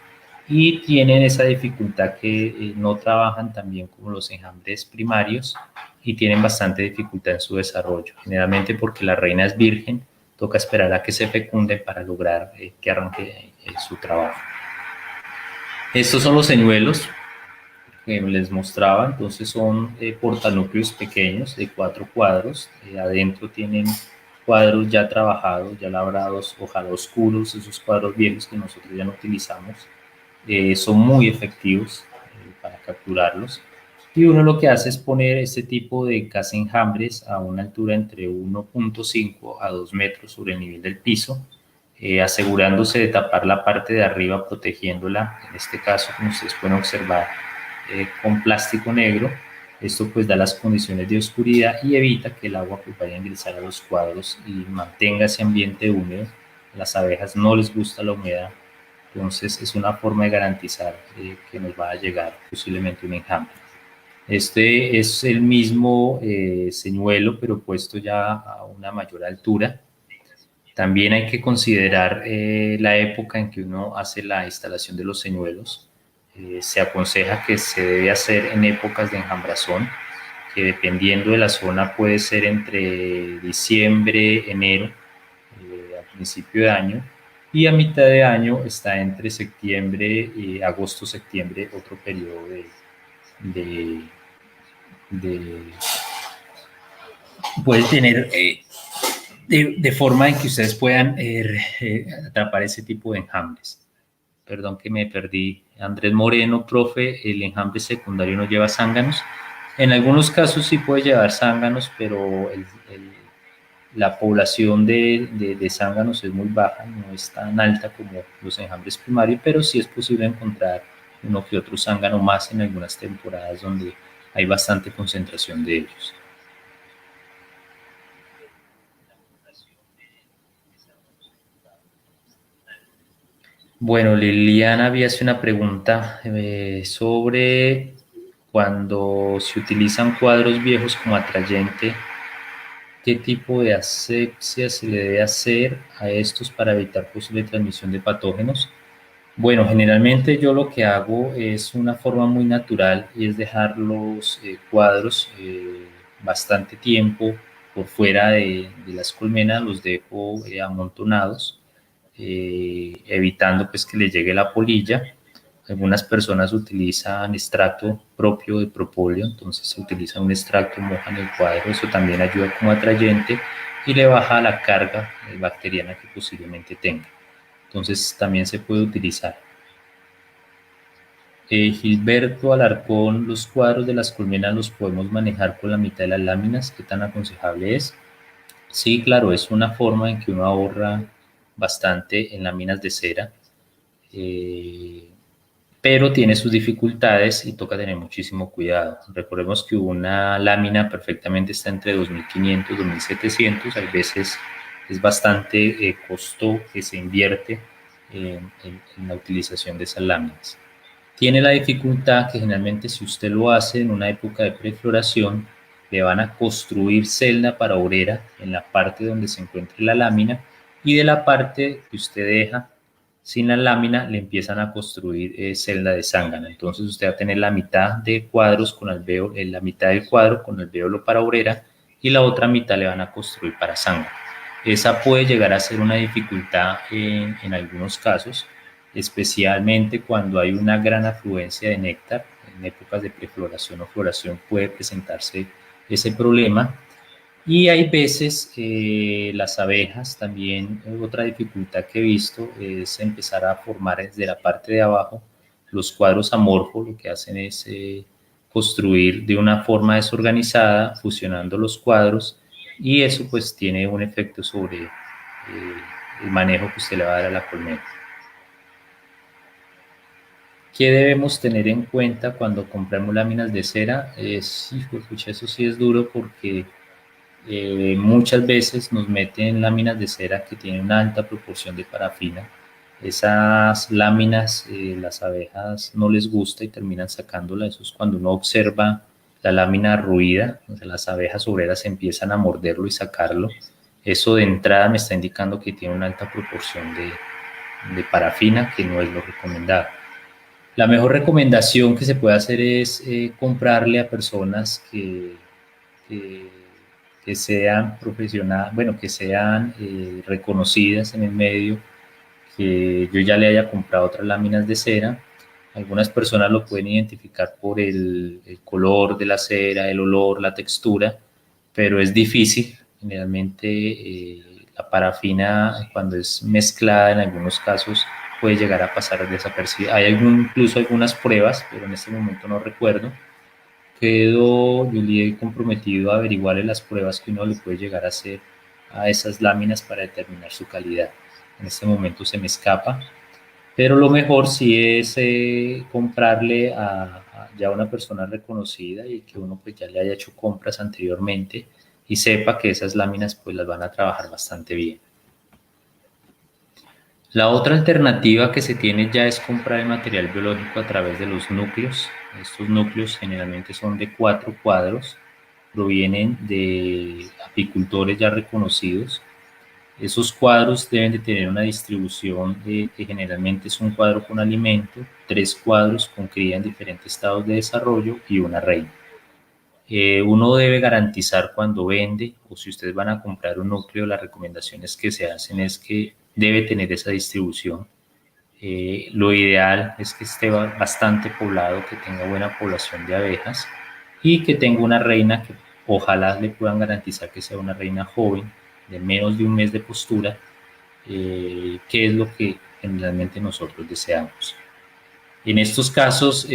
y tienen esa dificultad que no trabajan tan bien como los enjambres primarios y tienen bastante dificultad en su desarrollo, generalmente porque la reina es virgen, toca esperar a que se fecunde para lograr que arranque su trabajo. Estos son los señuelos que les mostraba, entonces son portanúcleos pequeños de 4 cuadros, adentro tienen cuadros ya trabajados, ya labrados, ojalá oscuros, esos cuadros viejos que nosotros ya no utilizamos, son muy efectivos para capturarlos. Y uno lo que hace es poner este tipo de caza enjambres a una altura entre 1.5 a 2 metros sobre el nivel del piso, asegurándose de tapar la parte de arriba, protegiéndola, en este caso, como ustedes pueden observar, con plástico negro. Esto pues da las condiciones de oscuridad y evita que el agua pues, vaya a ingresar a los cuadros y mantenga ese ambiente húmedo. A las abejas no les gusta la humedad, entonces es una forma de garantizar que nos va a llegar posiblemente un enjambre. Este es el mismo señuelo, pero puesto ya a una mayor altura. También hay que considerar la época en que uno hace la instalación de los señuelos. Se aconseja que se debe hacer en épocas de enjambrazón, que dependiendo de la zona puede ser entre diciembre, enero, al principio de año, y a mitad de año está entre septiembre y agosto, septiembre, otro periodo de, de puede tener de forma en que ustedes puedan atrapar ese tipo de enjambres. Perdón que me perdí. Andrés Moreno, profe, el enjambre secundario no lleva zánganos. En algunos casos sí puede llevar zánganos, pero la población de zánganos es muy baja, no es tan alta como los enjambres primarios, pero sí es posible encontrar uno que otro zángano más en algunas temporadas donde hay bastante concentración de ellos. Bueno, Liliana había hecho una pregunta sobre cuando se utilizan cuadros viejos como atrayente, ¿qué tipo de asepsia se le debe hacer a estos para evitar posible transmisión de patógenos? Bueno, generalmente yo lo que hago es una forma muy natural y es dejar los cuadros bastante tiempo por fuera de las colmenas, los dejo amontonados, evitando pues que le llegue la polilla. Algunas personas utilizan extracto propio de propóleo, entonces se utiliza un extracto, mojan el cuadro, eso también ayuda como atrayente y le baja la carga bacteriana que posiblemente tenga. Entonces también se puede utilizar. Gilberto Alarcón, los cuadros de las colmenas los podemos manejar con la mitad de las láminas, ¿qué tan aconsejable es? Sí, claro, es una forma en que uno ahorra bastante en láminas de cera, eh, pero tiene sus dificultades y toca tener muchísimo cuidado. Recordemos que una lámina perfectamente está entre 2.500 y 2.700, a veces es bastante costo que se invierte en la utilización de esas láminas. Tiene la dificultad que generalmente si usted lo hace en una época de prefloración, le van a construir celda para obrera en la parte donde se encuentre la lámina y de la parte que usted deja sin la lámina le empiezan a construir celda de zángano. Entonces usted va a tener la mitad de cuadros con alvéolo, la mitad del cuadro con alvéolo para obrera y la otra mitad le van a construir para zángano. Esa puede llegar a ser una dificultad en algunos casos, especialmente cuando hay una gran afluencia de néctar. En épocas de prefloración o floración puede presentarse ese problema. Y hay veces las abejas también, otra dificultad que he visto es empezar a formar desde la parte de abajo los cuadros amorfos. Lo que hacen es construir de una forma desorganizada, fusionando los cuadros, y eso pues tiene un efecto sobre el manejo que usted le va a dar a la colmena. ¿Qué debemos tener en cuenta cuando compramos láminas de cera? Eso sí es duro porque muchas veces nos meten láminas de cera que tienen una alta proporción de parafina. Esas láminas las abejas no les gusta y terminan sacándola. Eso es cuando uno observa la lámina ruida, o sea, las abejas obreras empiezan a morderlo y sacarlo. Eso de entrada me está indicando que tiene una alta proporción de parafina, que no es lo recomendado. La mejor recomendación que se puede hacer es comprarle a personas que sean profesionales, bueno, que sean reconocidas en el medio, que yo ya le haya comprado otras láminas de cera. Algunas personas lo pueden identificar por el color de la cera, el olor, la textura, pero es difícil. Generalmente la parafina, cuando es mezclada, en algunos casos puede llegar a pasar desapercibida. Hay incluso algunas pruebas, pero en este momento no recuerdo. Yo le he comprometido a averiguarle las pruebas que uno le puede llegar a hacer a esas láminas para determinar su calidad. En este momento se me escapa, pero lo mejor sí es comprarle a ya una persona reconocida y que uno pues ya le haya hecho compras anteriormente y sepa que esas láminas pues las van a trabajar bastante bien. La otra alternativa que se tiene ya es comprar el material biológico a través de los núcleos. Estos núcleos generalmente son de 4 cuadros, provienen de apicultores ya reconocidos. Esos cuadros deben de tener una distribución que generalmente es un cuadro con alimento, 3 cuadros con cría en diferentes estados de desarrollo y una reina. Uno debe garantizar cuando vende, o si ustedes van a comprar un núcleo, las recomendaciones que se hacen es que debe tener esa distribución. Lo ideal es que esté bastante poblado, que tenga buena población de abejas y que tenga una reina que ojalá le puedan garantizar que sea una reina joven, de menos de un mes de postura, que es lo que generalmente nosotros deseamos. En estos casos,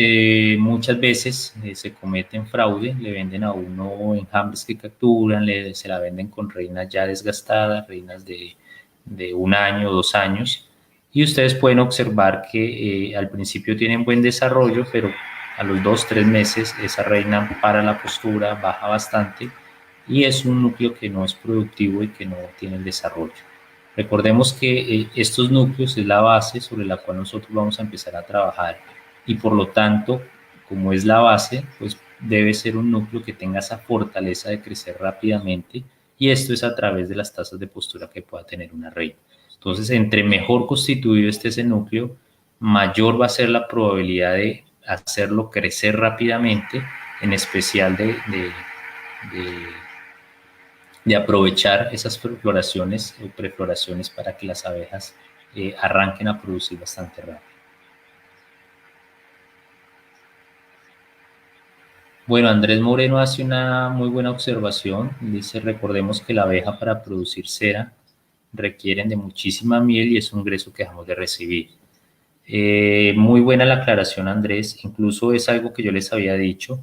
muchas veces se cometen fraude, le venden a uno enjambres que capturan, se la venden con reinas ya desgastadas, reinas de 1 año, 2 años, y ustedes pueden observar que al principio tienen buen desarrollo, pero a los 2, 3 meses esa reina para la postura, baja bastante, y es un núcleo que no es productivo y que no tiene el desarrollo. Recordemos que estos núcleos es la base sobre la cual nosotros vamos a empezar a trabajar y por lo tanto, como es la base, pues debe ser un núcleo que tenga esa fortaleza de crecer rápidamente y esto es a través de las tasas de postura que pueda tener una reina. Entonces, entre mejor constituido esté ese núcleo, mayor va a ser la probabilidad de hacerlo crecer rápidamente, en especial de aprovechar esas floraciones o prefloraciones para que las abejas arranquen a producir bastante rápido. Bueno, Andrés Moreno hace una muy buena observación. Dice, recordemos que la abeja para producir cera requieren de muchísima miel y es un ingreso que dejamos de recibir. Muy buena la aclaración, Andrés. Incluso es algo que yo les había dicho.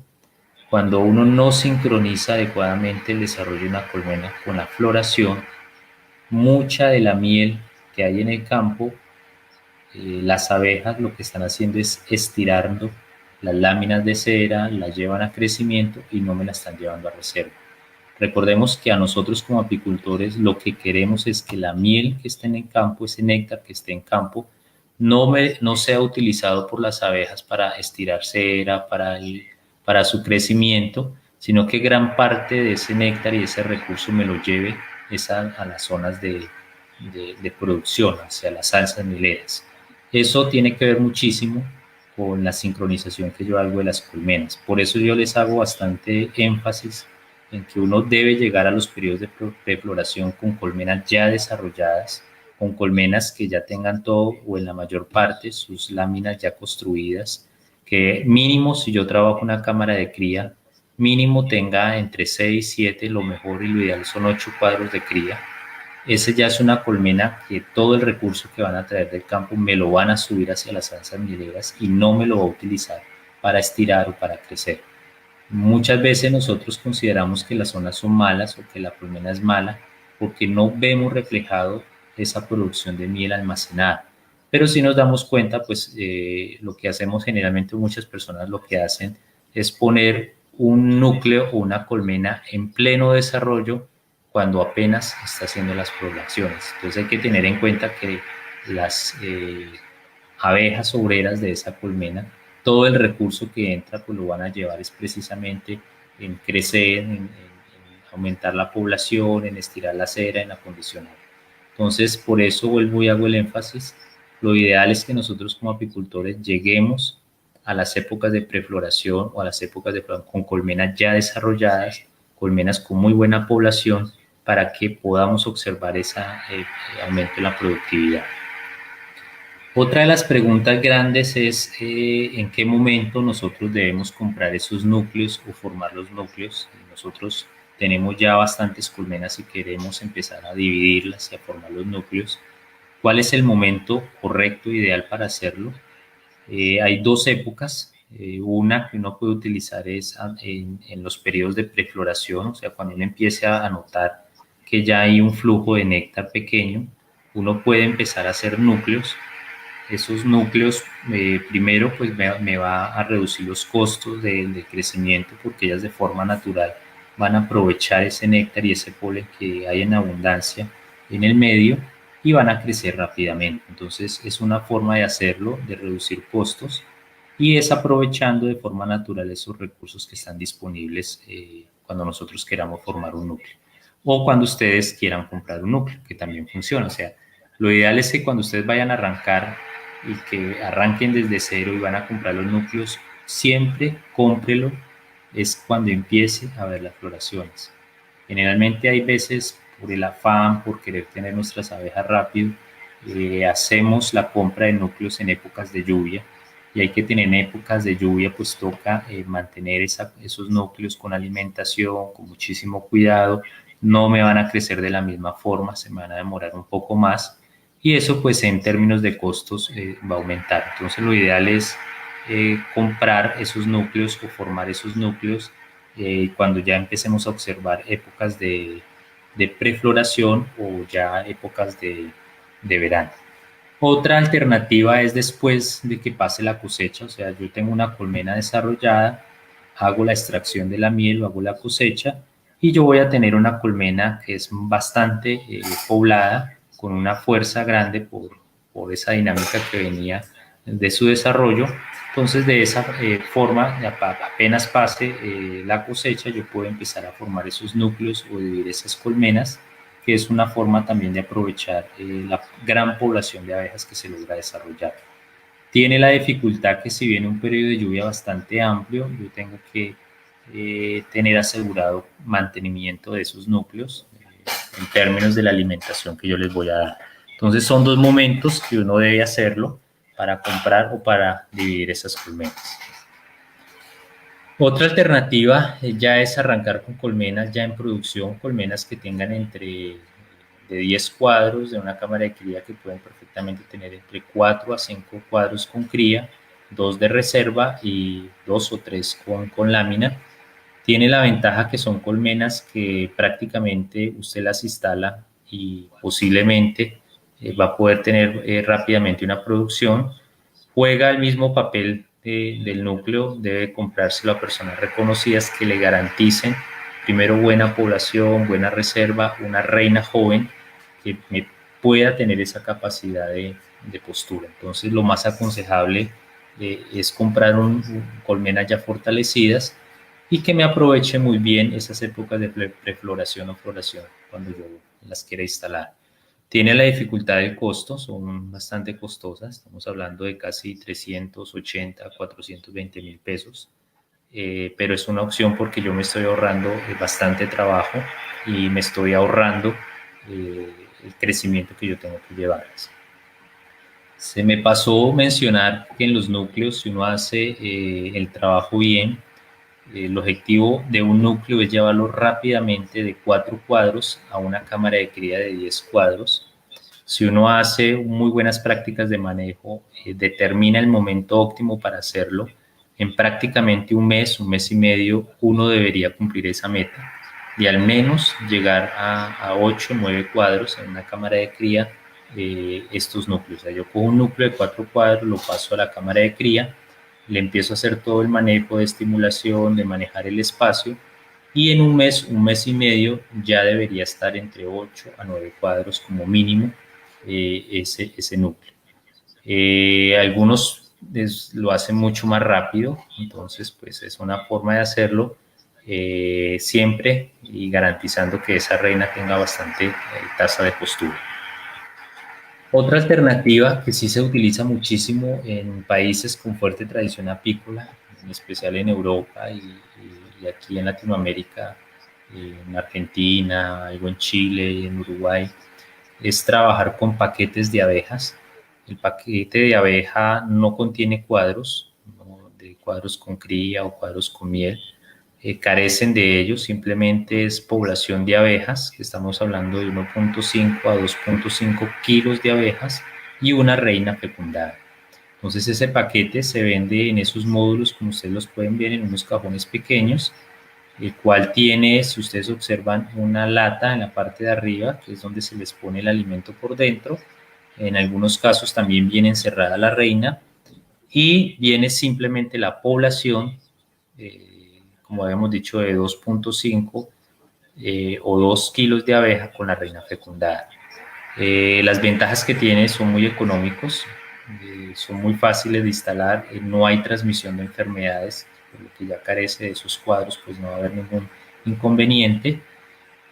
Cuando uno no sincroniza adecuadamente el desarrollo de una colmena con la floración, mucha de la miel que hay en el campo, las abejas lo que están haciendo es estirando las láminas de cera, las llevan a crecimiento y no me las están llevando a reserva. Recordemos que a nosotros como apicultores lo que queremos es que la miel que esté en el campo, ese néctar que esté en campo, no sea utilizado por las abejas para estirar cera, para su crecimiento, sino que gran parte de ese néctar y ese recurso me lo lleve a las zonas de producción, hacia las salsas mileras. Eso tiene que ver muchísimo con la sincronización que yo hago de las colmenas. Por eso yo les hago bastante énfasis en que uno debe llegar a los periodos de prefloración con colmenas ya desarrolladas, con colmenas que ya tengan todo o en la mayor parte sus láminas ya construidas, que mínimo si yo trabajo una cámara de cría, mínimo tenga entre 6, 7, lo mejor y lo ideal son 8 cuadros de cría. Ese ya es una colmena que todo el recurso que van a traer del campo me lo van a subir hacia las zanjas mieleras y no me lo va a utilizar para estirar o para crecer. Muchas veces nosotros consideramos que las zonas son malas o que la colmena es mala porque no vemos reflejado esa producción de miel almacenada. Pero si nos damos cuenta, pues lo que hacemos generalmente muchas personas lo que hacen es poner un núcleo o una colmena en pleno desarrollo cuando apenas está haciendo las poblaciones. Entonces hay que tener en cuenta que las abejas obreras de esa colmena, todo el recurso que entra, pues lo van a llevar es precisamente en crecer, en aumentar la población, en estirar la cera, en acondicionar. Entonces, por eso vuelvo y hago el énfasis. Lo ideal es que nosotros como apicultores lleguemos a las épocas de prefloración o a las épocas de con colmenas ya desarrolladas, colmenas con muy buena población, para que podamos observar ese aumento en la productividad. Otra de las preguntas grandes es en qué momento nosotros debemos comprar esos núcleos o formar los núcleos. Nosotros tenemos ya bastantes colmenas y queremos empezar a dividirlas y a formar los núcleos. ¿Cuál es el momento correcto, ideal para hacerlo? Hay dos épocas. Una que uno puede utilizar es en los periodos de prefloración, o sea, cuando uno empiece a notar que ya hay un flujo de néctar pequeño, uno puede empezar a hacer núcleos. Esos núcleos, primero, pues me va a reducir los costos de crecimiento porque ellas de forma natural van a aprovechar ese néctar y ese polen que hay en abundancia en el medio y van a crecer rápidamente. Entonces es una forma de hacerlo, de reducir costos y es aprovechando de forma natural esos recursos que están disponibles cuando nosotros queramos formar un núcleo o cuando ustedes quieran comprar un núcleo, que también funciona. O sea, lo ideal es que cuando ustedes vayan a arrancar y que arranquen desde cero y van a comprar los núcleos, siempre cómprelo es cuando empiece a ver las floraciones. Generalmente hay veces por el afán, por querer tener nuestras abejas rápido, hacemos la compra de núcleos en épocas de lluvia y hay que tener en épocas de lluvia, pues toca mantener esos núcleos con alimentación, con muchísimo cuidado, no me van a crecer de la misma forma, se me van a demorar un poco más y eso pues en términos de costos va a aumentar. Entonces lo ideal es comprar esos núcleos o formar esos núcleos cuando ya empecemos a observar épocas de prefloración o ya épocas de verano. Otra alternativa es después de que pase la cosecha, o sea, yo tengo una colmena desarrollada, hago la extracción de la miel o hago la cosecha y yo voy a tener una colmena que es bastante poblada, con una fuerza grande por esa dinámica que venía de su desarrollo. Entonces, de esa forma, apenas pase la cosecha, yo puedo empezar a formar esos núcleos o dividir esas colmenas, que es una forma también de aprovechar la gran población de abejas que se logra desarrollar. Tiene la dificultad que si viene un periodo de lluvia bastante amplio, yo tengo que tener asegurado mantenimiento de esos núcleos en términos de la alimentación que yo les voy a dar. Entonces son dos momentos que uno debe hacerlo para comprar o para dividir esas colmenas. Otra alternativa ya es arrancar con colmenas ya en producción, colmenas que tengan entre de 10 cuadros de una cámara de cría que pueden perfectamente tener entre 4 a 5 cuadros con cría, 2 de reserva y 2 o 3 con lámina. Tiene la ventaja que son colmenas que prácticamente usted las instala y posiblemente va a poder tener rápidamente una producción. Juega el mismo papel del núcleo, debe comprárselo a personas reconocidas que le garanticen primero buena población, buena reserva, una reina joven que pueda tener esa capacidad de postura. Entonces lo más aconsejable es comprar colmenas ya fortalecidas y que me aproveche muy bien esas épocas de prefloración o floración cuando yo las quiera instalar. Tiene la dificultad del costo, son bastante costosas, estamos hablando de casi 380, 420 mil pesos, pero es una opción porque yo me estoy ahorrando bastante trabajo y me estoy ahorrando el crecimiento que yo tengo que llevarlas. Se me pasó mencionar que en los núcleos, si uno hace el trabajo bien, el objetivo de un núcleo es llevarlo rápidamente de 4 cuadros a una cámara de cría de 10 cuadros. Si uno hace muy buenas prácticas de manejo, determina el momento óptimo para hacerlo. En prácticamente un mes y medio, uno debería cumplir esa meta y al menos llegar a 8 o 9 cuadros en una cámara de cría estos núcleos. O sea, yo cojo un núcleo de 4 cuadros, lo paso a la cámara de cría, le empiezo a hacer todo el manejo de estimulación, de manejar el espacio y en un mes y medio ya debería estar entre 8 a 9 cuadros como mínimo ese núcleo. Algunos lo hacen mucho más rápido, entonces pues es una forma de hacerlo siempre y garantizando que esa reina tenga bastante tasa de postura. Otra alternativa que sí se utiliza muchísimo en países con fuerte tradición apícola, en especial en Europa y aquí en Latinoamérica, en Argentina, algo en Chile, en Uruguay, es trabajar con paquetes de abejas. El paquete de abeja no contiene cuadros, ¿no? De cuadros con cría o cuadros con miel, carecen de ellos, simplemente es población de abejas, que estamos hablando de 1.5 a 2.5 kilos de abejas y una reina fecundada. Entonces ese paquete se vende en esos módulos, como ustedes los pueden ver, en unos cajones pequeños, el cual tiene, si ustedes observan, una lata en la parte de arriba, que es donde se les pone el alimento por dentro. En algunos casos también viene encerrada la reina y viene simplemente la población, como habíamos dicho, de 2.5 o 2 kilos de abeja con la reina fecundada. Las ventajas que tiene son muy económicos, son muy fáciles de instalar, no hay transmisión de enfermedades, por lo que ya carece de esos cuadros, pues no va a haber ningún inconveniente.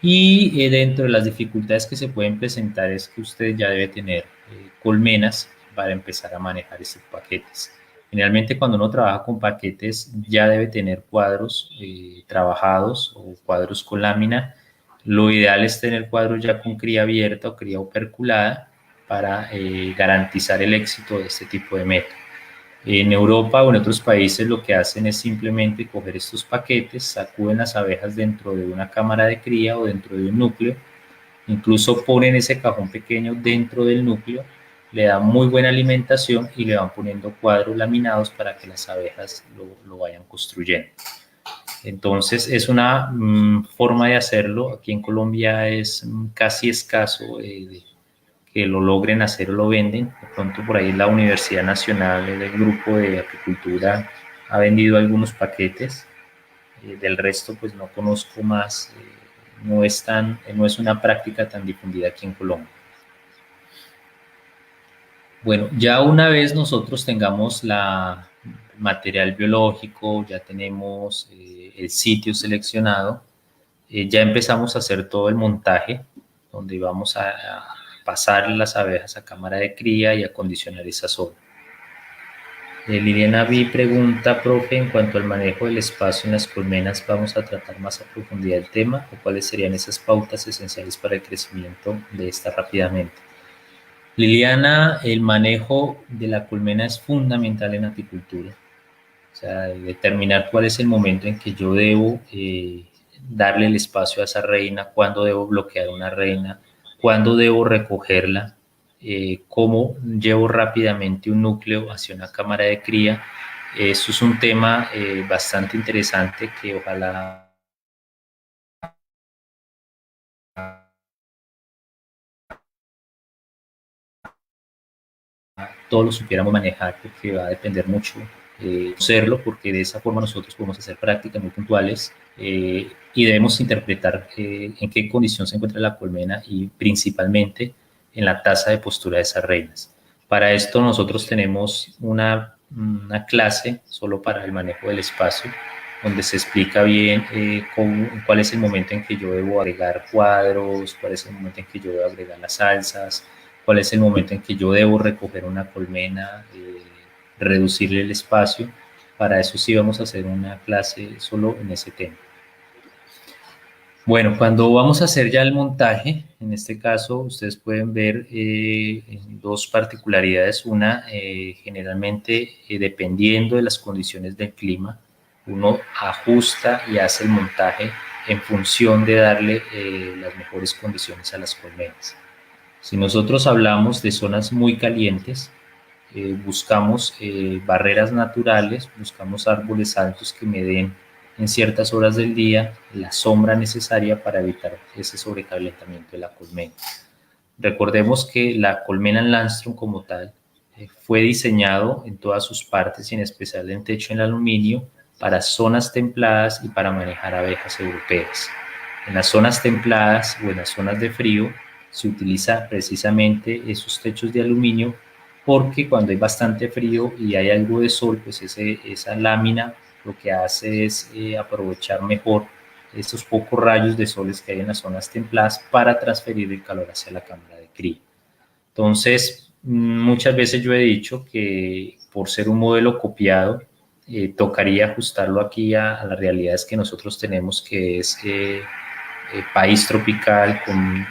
Y dentro de las dificultades que se pueden presentar es que usted ya debe tener colmenas para empezar a manejar estos paquetes. Generalmente cuando uno trabaja con paquetes ya debe tener cuadros trabajados o cuadros con lámina. Lo ideal es tener cuadros ya con cría abierta o cría operculada para garantizar el éxito de este tipo de método. En Europa o en otros países lo que hacen es simplemente coger estos paquetes, sacuden las abejas dentro de una cámara de cría o dentro de un núcleo, incluso ponen ese cajón pequeño dentro del núcleo, le dan muy buena alimentación y le van poniendo cuadros laminados para que las abejas lo vayan construyendo. Entonces es una forma de hacerlo. Aquí en Colombia es casi escaso que lo logren hacer o lo venden. De pronto por ahí la Universidad Nacional, el grupo de apicultura ha vendido algunos paquetes. Del resto pues no conozco más. No es una práctica tan difundida aquí en Colombia. Bueno, ya una vez nosotros tengamos la material biológico, ya tenemos el sitio seleccionado, ya empezamos a hacer todo el montaje, donde vamos a pasar las abejas a cámara de cría y acondicionar esa zona. Liliana B. pregunta, profe, en cuanto al manejo del espacio en las colmenas, ¿vamos a tratar más a profundidad el tema o cuáles serían esas pautas esenciales para el crecimiento de esta rápidamente? Liliana, el manejo de la colmena es fundamental en apicultura. O sea, determinar cuál es el momento en que yo debo darle el espacio a esa reina, cuándo debo bloquear una reina, cuándo debo recogerla, cómo llevo rápidamente un núcleo hacia una cámara de cría. Eso es un tema bastante interesante que ojalá todos lo supiéramos manejar, porque va a depender mucho hacerlo, porque de esa forma nosotros podemos hacer prácticas muy puntuales y debemos interpretar en qué condición se encuentra la colmena y principalmente en la tasa de postura de esas reinas. Para esto nosotros tenemos una clase solo para el manejo del espacio, donde se explica bien cuál es el momento en que yo debo agregar cuadros, cuál es el momento en que yo debo agregar las salsas, cuál es el momento en que yo debo recoger una colmena, reducirle el espacio. Para eso sí vamos a hacer una clase solo en ese tema. Bueno, cuando vamos a hacer ya el montaje, en este caso ustedes pueden ver dos particularidades. Una, generalmente dependiendo de las condiciones del clima, uno ajusta y hace el montaje en función de darle las mejores condiciones a las colmenas. Si nosotros hablamos de zonas muy calientes, buscamos barreras naturales, buscamos árboles altos que me den en ciertas horas del día la sombra necesaria para evitar ese sobrecalentamiento de la colmena. Recordemos que la colmena en Landstrom como tal fue diseñado en todas sus partes y en especial en techo en aluminio para zonas templadas y para manejar abejas europeas. En las zonas templadas o en las zonas de frío se utiliza precisamente esos techos de aluminio porque cuando hay bastante frío y hay algo de sol, pues esa lámina lo que hace es aprovechar mejor esos pocos rayos de soles que hay en las zonas templadas para transferir el calor hacia la cámara de cría. Entonces, muchas veces yo he dicho que por ser un modelo copiado, tocaría ajustarlo aquí a las realidades que nosotros tenemos, que es país tropical con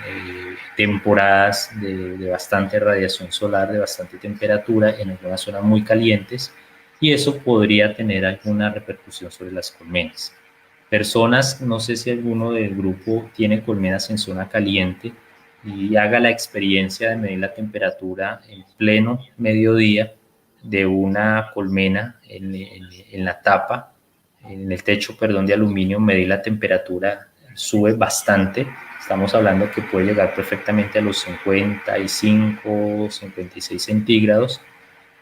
temporadas de bastante radiación solar, de bastante temperatura, en algunas zonas muy calientes, y eso podría tener alguna repercusión sobre las colmenas. Personas, no sé si alguno del grupo tiene colmenas en zona caliente y haga la experiencia de medir la temperatura en pleno mediodía de una colmena en la tapa, en el techo, perdón, de aluminio, medir la temperatura, sube bastante. Estamos hablando que puede llegar perfectamente a los 55, 56 centígrados.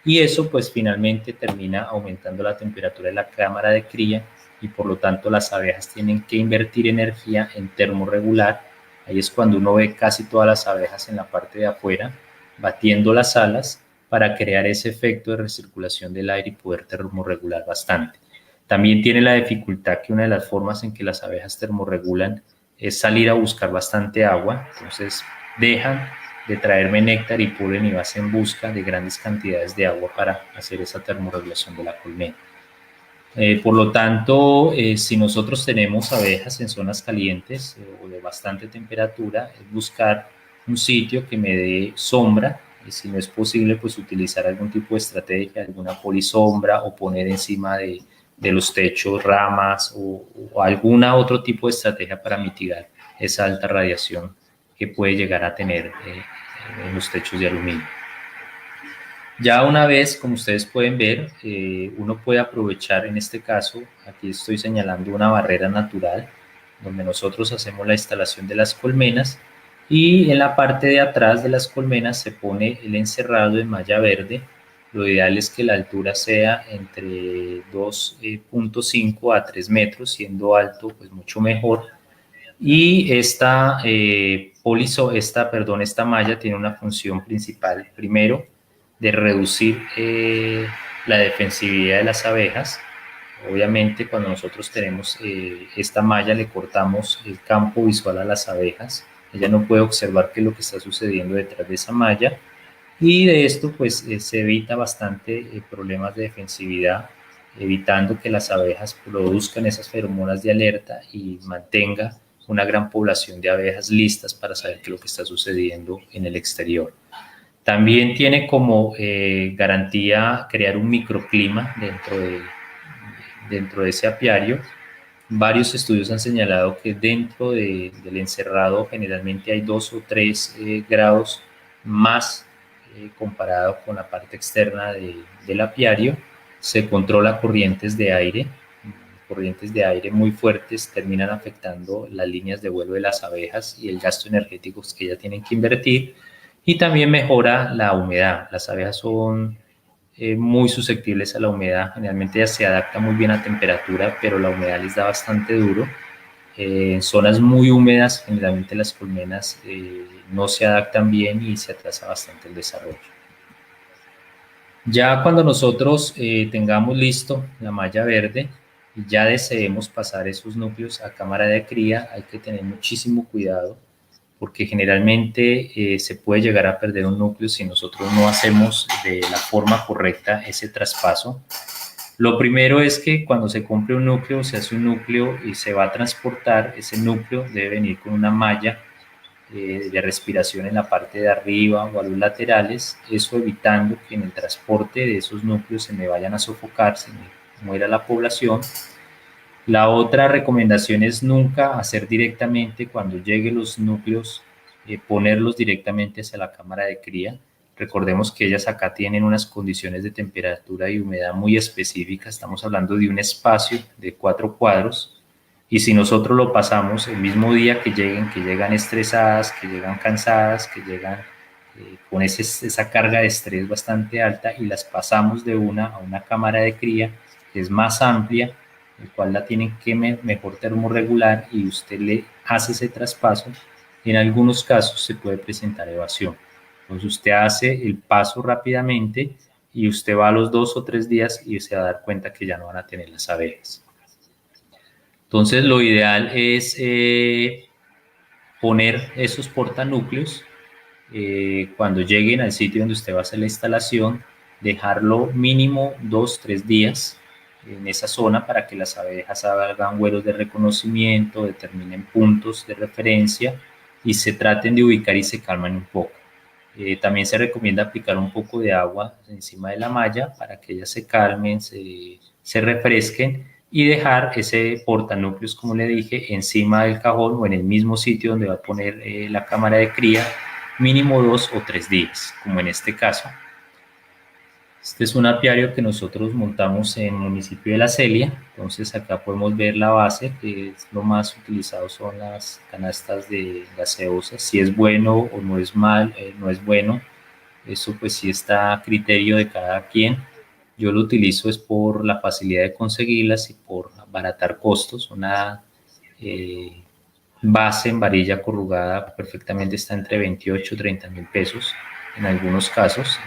Y eso pues finalmente termina aumentando la temperatura de la cámara de cría y por lo tanto las abejas tienen que invertir energía en termorregular. Ahí es cuando uno ve casi todas las abejas en la parte de afuera batiendo las alas para crear ese efecto de recirculación del aire y poder termorregular bastante. También tiene la dificultad que una de las formas en que las abejas termorregulan es salir a buscar bastante agua, entonces dejan de traerme néctar y polen y vas en busca de grandes cantidades de agua para hacer esa termorregulación de la colmena. Por lo tanto, si nosotros tenemos abejas en zonas calientes o de bastante temperatura, es buscar un sitio que me dé sombra, y si no es posible, pues utilizar algún tipo de estrategia, alguna polisombra o poner encima de los techos ramas o alguna otro tipo de estrategia para mitigar esa alta radiación que puede llegar a tener en los techos de aluminio. Ya una vez, como ustedes pueden ver, uno puede aprovechar, en este caso, aquí estoy señalando una barrera natural, donde nosotros hacemos la instalación de las colmenas y en la parte de atrás de las colmenas se pone el encerrado en malla verde. Lo ideal es que la altura sea entre 2.5 a 3 metros, siendo alto, pues mucho mejor. Y esta malla tiene una función principal, primero, de reducir la defensividad de las abejas. Obviamente, cuando nosotros tenemos esta malla, le cortamos el campo visual a las abejas. Ella no puede observar qué es lo que está sucediendo detrás de esa malla. Y de esto, pues, se evita bastante problemas de defensividad, evitando que las abejas produzcan esas feromonas de alerta y mantenga una gran población de abejas listas para saber qué es lo que está sucediendo en el exterior. También tiene como garantía crear un microclima dentro de ese apiario. Varios estudios han señalado que dentro del encerrado generalmente hay 2 o 3 grados más comparado con la parte externa del apiario. Se controla corrientes de aire muy fuertes terminan afectando las líneas de vuelo de las abejas y el gasto energético que ellas tienen que invertir, y también mejora la humedad. Las abejas son muy susceptibles a la humedad, generalmente ellas se adaptan muy bien a temperatura, pero la humedad les da bastante duro. En zonas muy húmedas, generalmente las colmenas no se adaptan bien y se atrasa bastante el desarrollo. Ya cuando nosotros tengamos listo la malla verde, y ya deseemos pasar esos núcleos a cámara de cría, hay que tener muchísimo cuidado porque generalmente se puede llegar a perder un núcleo si nosotros no hacemos de la forma correcta ese traspaso. Lo primero es que cuando se compre un núcleo, se hace un núcleo y se va a transportar, ese núcleo debe venir con una malla de respiración en la parte de arriba o a los laterales, eso evitando que en el transporte de esos núcleos se me vayan a sofocar, se me muera la población. La otra recomendación es nunca hacer directamente cuando lleguen los núcleos, ponerlos directamente hacia la cámara de cría. Recordemos que ellas acá tienen unas condiciones de temperatura y humedad muy específicas, estamos hablando de un espacio de 4 cuadros, y si nosotros lo pasamos el mismo día que llegan estresadas, que llegan cansadas, que llegan con esa carga de estrés bastante alta y las pasamos de una a una cámara de cría que es más amplia, el cual la tienen que mejor termorregular y usted le hace ese traspaso, en algunos casos se puede presentar evasión. Entonces usted hace el paso rápidamente y usted va a los 2 o 3 días y se va a dar cuenta que ya no van a tener las abejas. Entonces lo ideal es poner esos portanúcleos cuando lleguen al sitio donde usted va a hacer la instalación, dejarlo mínimo 2-3 días en esa zona para que las abejas hagan vuelos de reconocimiento, determinen puntos de referencia y se traten de ubicar y se calmen un poco. También se recomienda aplicar un poco de agua encima de la malla para que ellas se calmen, se refresquen y dejar ese portanúcleos, como le dije, encima del cajón o en el mismo sitio donde va a poner la cámara de cría, mínimo 2 o 3 días, como en este caso. Este es un apiario que nosotros montamos en el municipio de La Celia, entonces acá podemos ver la base, que es lo más utilizado son las canastas de gaseosa, si es bueno o no es no es bueno, eso pues sí está a criterio de cada quien. Yo lo utilizo es por la facilidad de conseguirlas y por abaratar costos. Una base en varilla corrugada perfectamente está entre 28 y 30 mil pesos en algunos casos.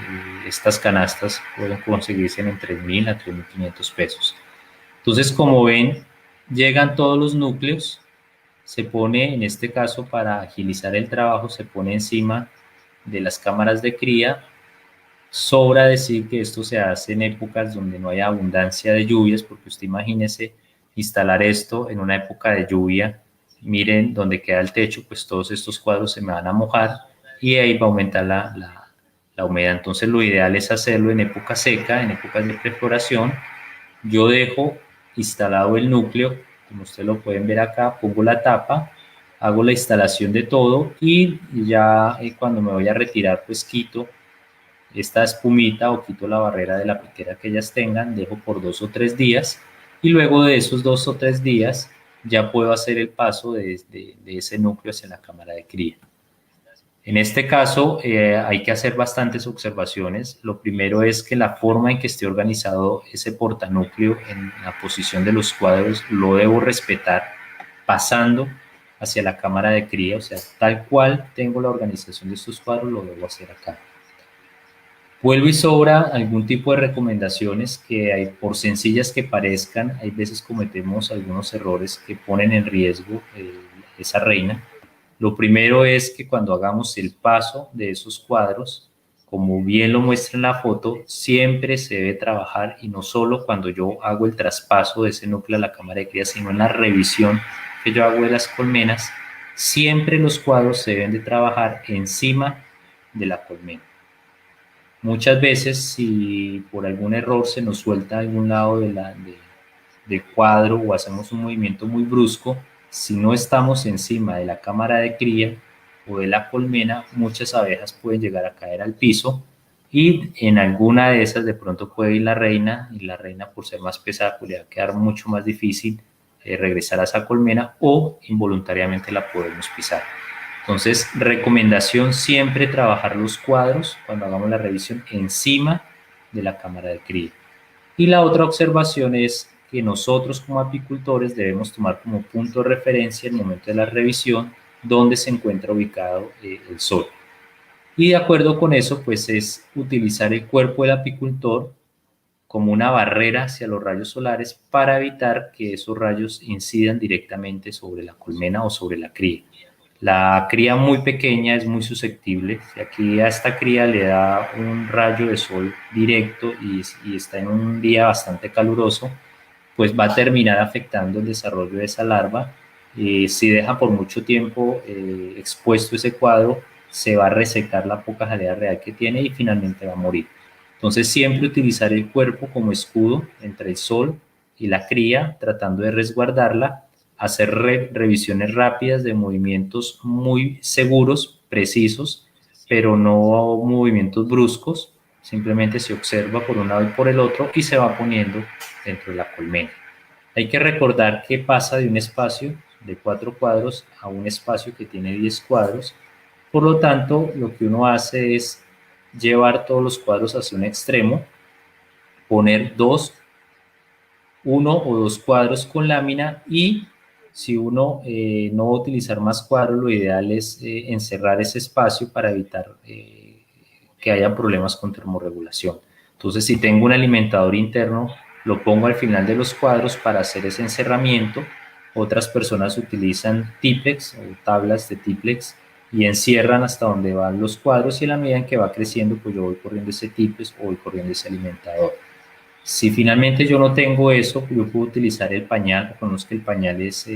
Estas canastas pueden conseguirse en 3.000 a 3.500 pesos. Entonces, como ven, llegan todos los núcleos, se pone, en este caso, para agilizar el trabajo, se pone encima de las cámaras de cría. Sobra decir que esto se hace en épocas donde no hay abundancia de lluvias, porque usted imagínese instalar esto en una época de lluvia. Miren donde queda el techo, pues todos estos cuadros se me van a mojar y ahí va a aumentar la humedad. Entonces lo ideal es hacerlo en época seca, en épocas de prefloración. Yo dejo instalado el núcleo, como ustedes lo pueden ver acá, pongo la tapa, hago la instalación de todo y ya cuando me voy a retirar pues quito esta espumita o quito la barrera de la piquera que ellas tengan, dejo por 2 o 3 días y luego de esos 2 o 3 días ya puedo hacer el paso de ese núcleo hacia la cámara de cría. En este caso hay que hacer bastantes observaciones. Lo primero es que la forma en que esté organizado ese portanúcleo en la posición de los cuadros lo debo respetar pasando hacia la cámara de cría, o sea, tal cual tengo la organización de estos cuadros lo debo hacer acá. Vuelvo y sobra algún tipo de recomendaciones que hay, por sencillas que parezcan, hay veces cometemos algunos errores que ponen en riesgo esa reina. Lo primero es que cuando hagamos el paso de esos cuadros, como bien lo muestra en la foto, siempre se debe trabajar y no solo cuando yo hago el traspaso de ese núcleo a la cámara de cría, sino en la revisión que yo hago de las colmenas, siempre los cuadros se deben de trabajar encima de la colmena. Muchas veces, si por algún error se nos suelta algún lado del cuadro o hacemos un movimiento muy brusco, si no estamos encima de la cámara de cría o de la colmena, muchas abejas pueden llegar a caer al piso y en alguna de esas de pronto puede ir la reina y la reina por ser más pesada pues le va a quedar mucho más difícil regresar a esa colmena o involuntariamente la podemos pisar. Entonces, recomendación siempre trabajar los cuadros cuando hagamos la revisión encima de la cámara de cría. Y la otra observación es que nosotros como apicultores debemos tomar como punto de referencia en el momento de la revisión donde se encuentra ubicado el sol. Y de acuerdo con eso, pues es utilizar el cuerpo del apicultor como una barrera hacia los rayos solares para evitar que esos rayos incidan directamente sobre la colmena o sobre la cría. La cría muy pequeña es muy susceptible. Si aquí a esta cría le da un rayo de sol directo y está en un día bastante caluroso, pues va a terminar afectando el desarrollo de esa larva. Si deja por mucho tiempo expuesto ese cuadro, se va a resecar la poca jalea real que tiene y finalmente va a morir. Entonces siempre utilizar el cuerpo como escudo entre el sol y la cría, tratando de resguardarla, hacer revisiones rápidas de movimientos muy seguros, precisos, pero no movimientos bruscos. Simplemente se observa por un lado y por el otro y se va poniendo dentro de la colmena. Hay que recordar que pasa de un espacio de 4 cuadros a un espacio que tiene 10 cuadros. Por lo tanto, lo que uno hace es llevar todos los cuadros hacia un extremo, poner uno o dos cuadros con lámina y si uno no va a utilizar más cuadros, lo ideal es encerrar ese espacio para evitar que haya problemas con termorregulación. Entonces, si tengo un alimentador interno, lo pongo al final de los cuadros para hacer ese encerramiento. Otras personas utilizan tiplex o tablas de tiplex y encierran hasta donde van los cuadros y a la medida en que va creciendo, pues yo voy corriendo ese tiplex o voy corriendo ese alimentador. Si finalmente yo no tengo eso, yo puedo utilizar el pañal. Reconozco que el pañal es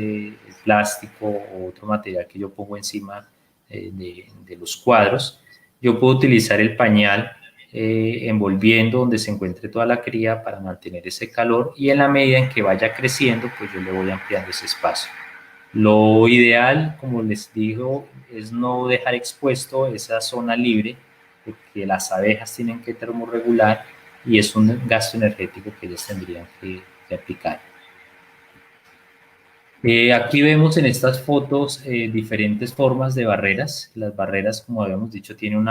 plástico o otro material que yo pongo encima de los cuadros. Yo puedo utilizar el pañal envolviendo donde se encuentre toda la cría para mantener ese calor y en la medida en que vaya creciendo, pues yo le voy ampliando ese espacio. Lo ideal, como les digo, es no dejar expuesto esa zona libre porque las abejas tienen que termorregular y es un gasto energético que ellos tendrían que aplicar. Aquí vemos en estas fotos diferentes formas de barreras. Las barreras, como habíamos dicho, tienen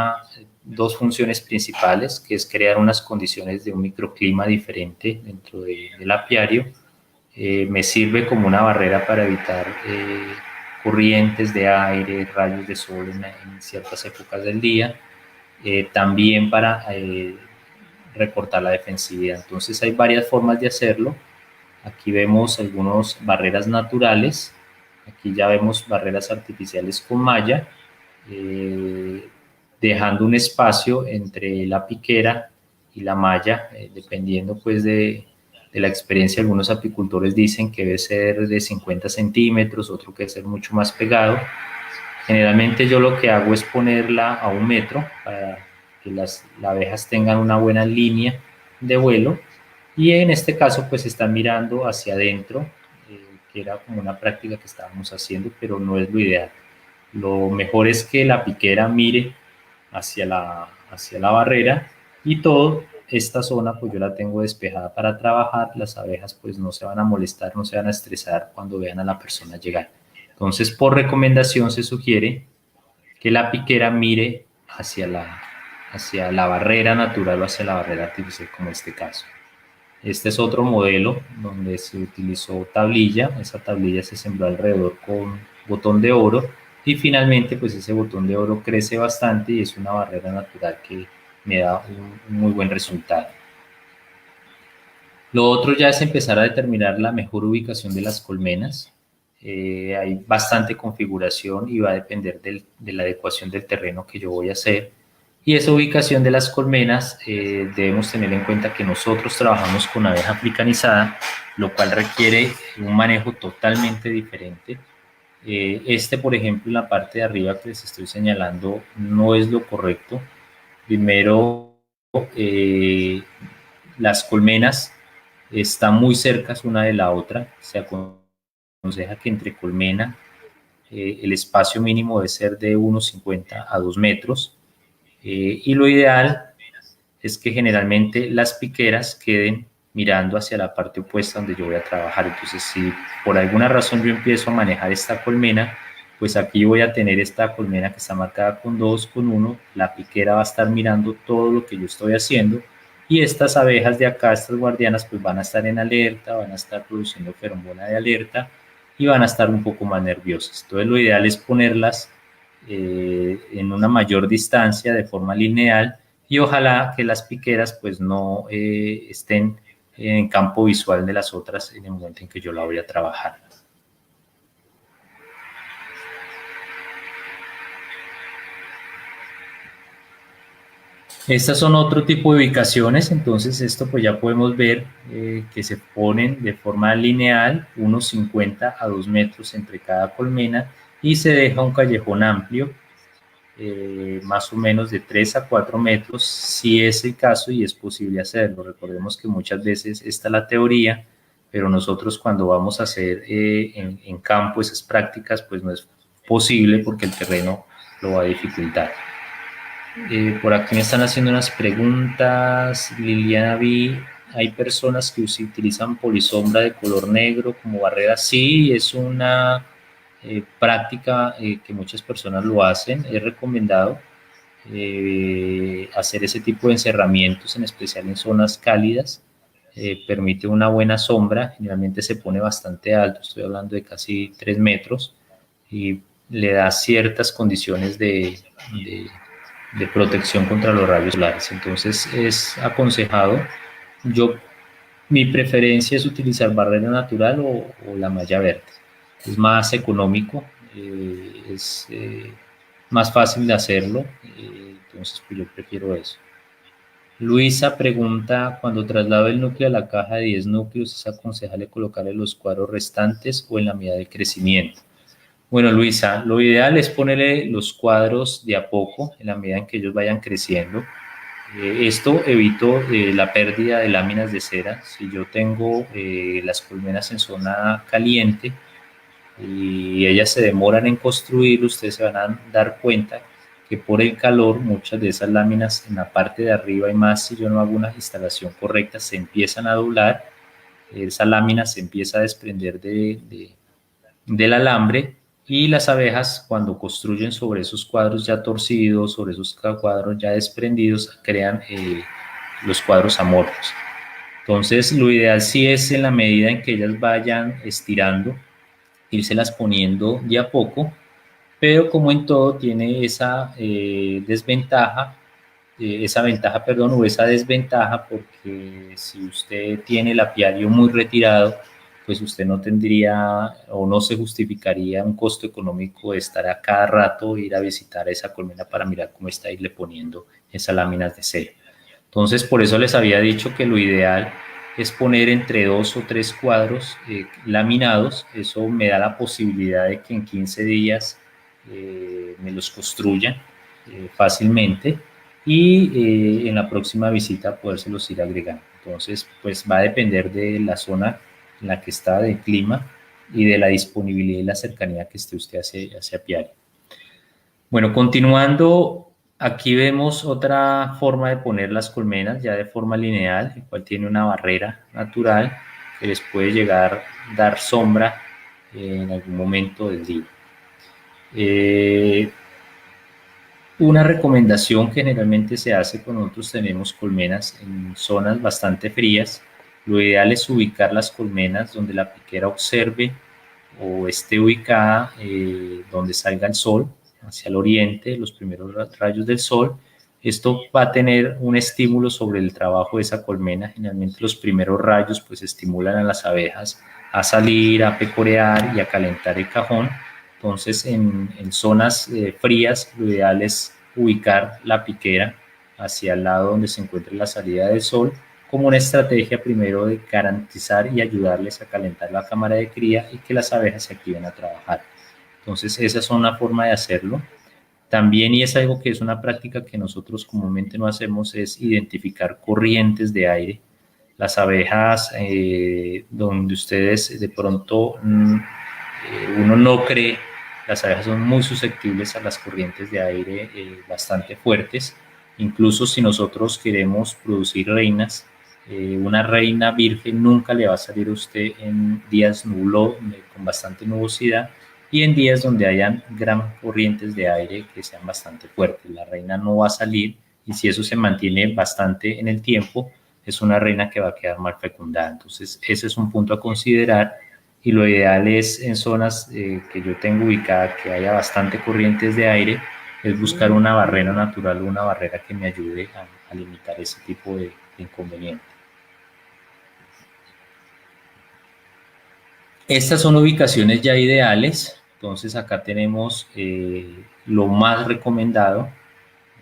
dos funciones principales, que es crear unas condiciones de un microclima diferente dentro del apiario. Me sirve como una barrera para evitar corrientes de aire, rayos de sol en ciertas épocas del día. También para recortar la defensividad. Entonces hay varias formas de hacerlo. Aquí vemos algunas barreras naturales. Aquí ya vemos barreras artificiales con malla, dejando un espacio entre la piquera y la malla, dependiendo pues de la experiencia. Algunos apicultores dicen que debe ser de 50 centímetros, otro que debe ser mucho más pegado. Generalmente yo lo que hago es ponerla a 1 metro para que las abejas tengan una buena línea de vuelo y en este caso pues están mirando hacia adentro, que era como una práctica que estábamos haciendo, pero no es lo ideal. Lo mejor es que la piquera mire hacia la barrera y toda esta zona pues yo la tengo despejada para trabajar. Las abejas pues no se van a molestar, no se van a estresar cuando vean a la persona llegar. Entonces, por recomendación se sugiere que la piquera mire hacia la barrera natural o hacia la barrera artificial, como en este caso. Este es otro modelo donde se utilizó tablilla. Esa tablilla se sembró alrededor con botón de oro y finalmente pues ese botón de oro crece bastante y es una barrera natural que me da un muy buen resultado. Lo otro ya es empezar a determinar la mejor ubicación de las colmenas. Hay bastante configuración y va a depender de la adecuación del terreno que yo voy a hacer. Y esa ubicación de las colmenas debemos tener en cuenta que nosotros trabajamos con abeja africanizada, lo cual requiere un manejo totalmente diferente. Por ejemplo, en la parte de arriba que les estoy señalando, no es lo correcto. Primero, las colmenas están muy cercas una de la otra. Se aconseja que entre colmena el espacio mínimo debe ser de 1,50 a 2 metros. Y lo ideal es que generalmente las piqueras queden mirando hacia la parte opuesta donde yo voy a trabajar. Entonces, si por alguna razón yo empiezo a manejar esta colmena, pues aquí voy a tener esta colmena que está marcada con 2, con 1, la piquera va a estar mirando todo lo que yo estoy haciendo y estas abejas de acá, estas guardianas, pues van a estar en alerta, van a estar produciendo feromona de alerta y van a estar un poco más nerviosas. Entonces, lo ideal es ponerlas en una mayor distancia de forma lineal y ojalá que las piqueras pues no estén en campo visual de las otras en el momento en que yo la voy a trabajar. Estas son otro tipo de ubicaciones, entonces esto pues ya podemos ver que se ponen de forma lineal, unos 50 a 2 metros entre cada colmena, y se deja un callejón amplio, más o menos de 3 a 4 metros, si es el caso y es posible hacerlo. Recordemos que muchas veces esta es la teoría, pero nosotros cuando vamos a hacer en campo esas prácticas, pues no es posible porque el terreno lo va a dificultar. Por aquí me están haciendo unas preguntas. Liliana vi, hay personas que utilizan polisombra de color negro como barrera. Sí, es una práctica que muchas personas lo hacen. Es recomendado hacer ese tipo de encerramientos, en especial en zonas cálidas. Permite una buena sombra. Generalmente se pone bastante alto, estoy hablando de casi 3 metros, y le da ciertas condiciones de protección contra los rayos solares. Entonces es aconsejado. Mi preferencia es utilizar barrera natural o la malla verde. Es más económico, es más fácil de hacerlo, entonces pues yo prefiero eso. Luisa pregunta, cuando traslado el núcleo a la caja de 10 núcleos, ¿es aconsejable colocarle los cuadros restantes o en la medida de crecimiento? Bueno, Luisa, lo ideal es ponerle los cuadros de a poco en la medida en que ellos vayan creciendo. Esto evito la pérdida de láminas de cera. Si yo tengo las colmenas en zona caliente y ellas se demoran en construir, ustedes se van a dar cuenta que por el calor muchas de esas láminas en la parte de arriba y más si yo no hago una instalación correcta se empiezan a doblar, esa lámina se empieza a desprender del alambre, y las abejas cuando construyen sobre esos cuadros ya torcidos, sobre esos cuadros ya desprendidos, crean los cuadros amorfos. Entonces lo ideal sí es en la medida en que ellas vayan estirando, irselas poniendo de a poco, pero como en todo tiene esa desventaja, esa ventaja, perdón, o esa desventaja, porque si usted tiene el apiario muy retirado, pues usted no tendría o no se justificaría un costo económico de estar a cada rato, ir a visitar esa colmena para mirar cómo está, irle poniendo esas láminas de cera. Entonces, por eso les había dicho que lo ideal es poner entre 2 o 3 cuadros laminados. Eso me da la posibilidad de que en 15 días me los construyan fácilmente, y en la próxima visita podérselos ir agregando. Entonces, pues va a depender de la zona en la que está, del clima y de la disponibilidad y la cercanía que esté usted hacia apiario. Bueno, continuando, aquí vemos otra forma de poner las colmenas, ya de forma lineal, el cual tiene una barrera natural que les puede llegar a dar sombra en algún momento del día. Una recomendación que generalmente se hace cuando nosotros tenemos colmenas en zonas bastante frías, lo ideal es ubicar las colmenas donde la piquera observe o esté ubicada donde salga el sol, hacia el oriente, los primeros rayos del sol. Esto va a tener un estímulo sobre el trabajo de esa colmena. Generalmente los primeros rayos pues estimulan a las abejas a salir, a pecorear y a calentar el cajón. Entonces en zonas frías lo ideal es ubicar la piquera hacia el lado donde se encuentre la salida del sol, como una estrategia primero de garantizar y ayudarles a calentar la cámara de cría y que las abejas se activen a trabajar. Entonces esa es una forma de hacerlo. También, y es algo que es una práctica que nosotros comúnmente no hacemos, es identificar corrientes de aire. Las abejas, donde ustedes de pronto uno no cree, las abejas son muy susceptibles a las corrientes de aire bastante fuertes. Incluso si nosotros queremos producir reinas, una reina virgen nunca le va a salir a usted en días con bastante nubosidad y en días donde hayan gran corrientes de aire que sean bastante fuertes. La reina no va a salir, y si eso se mantiene bastante en el tiempo, es una reina que va a quedar mal fecundada. Entonces, ese es un punto a considerar, y lo ideal es en zonas que yo tengo ubicadas que haya bastante corrientes de aire, es buscar una barrera natural o una barrera que me ayude a limitar ese tipo de inconveniente. Estas son ubicaciones ya ideales, entonces acá tenemos lo más recomendado.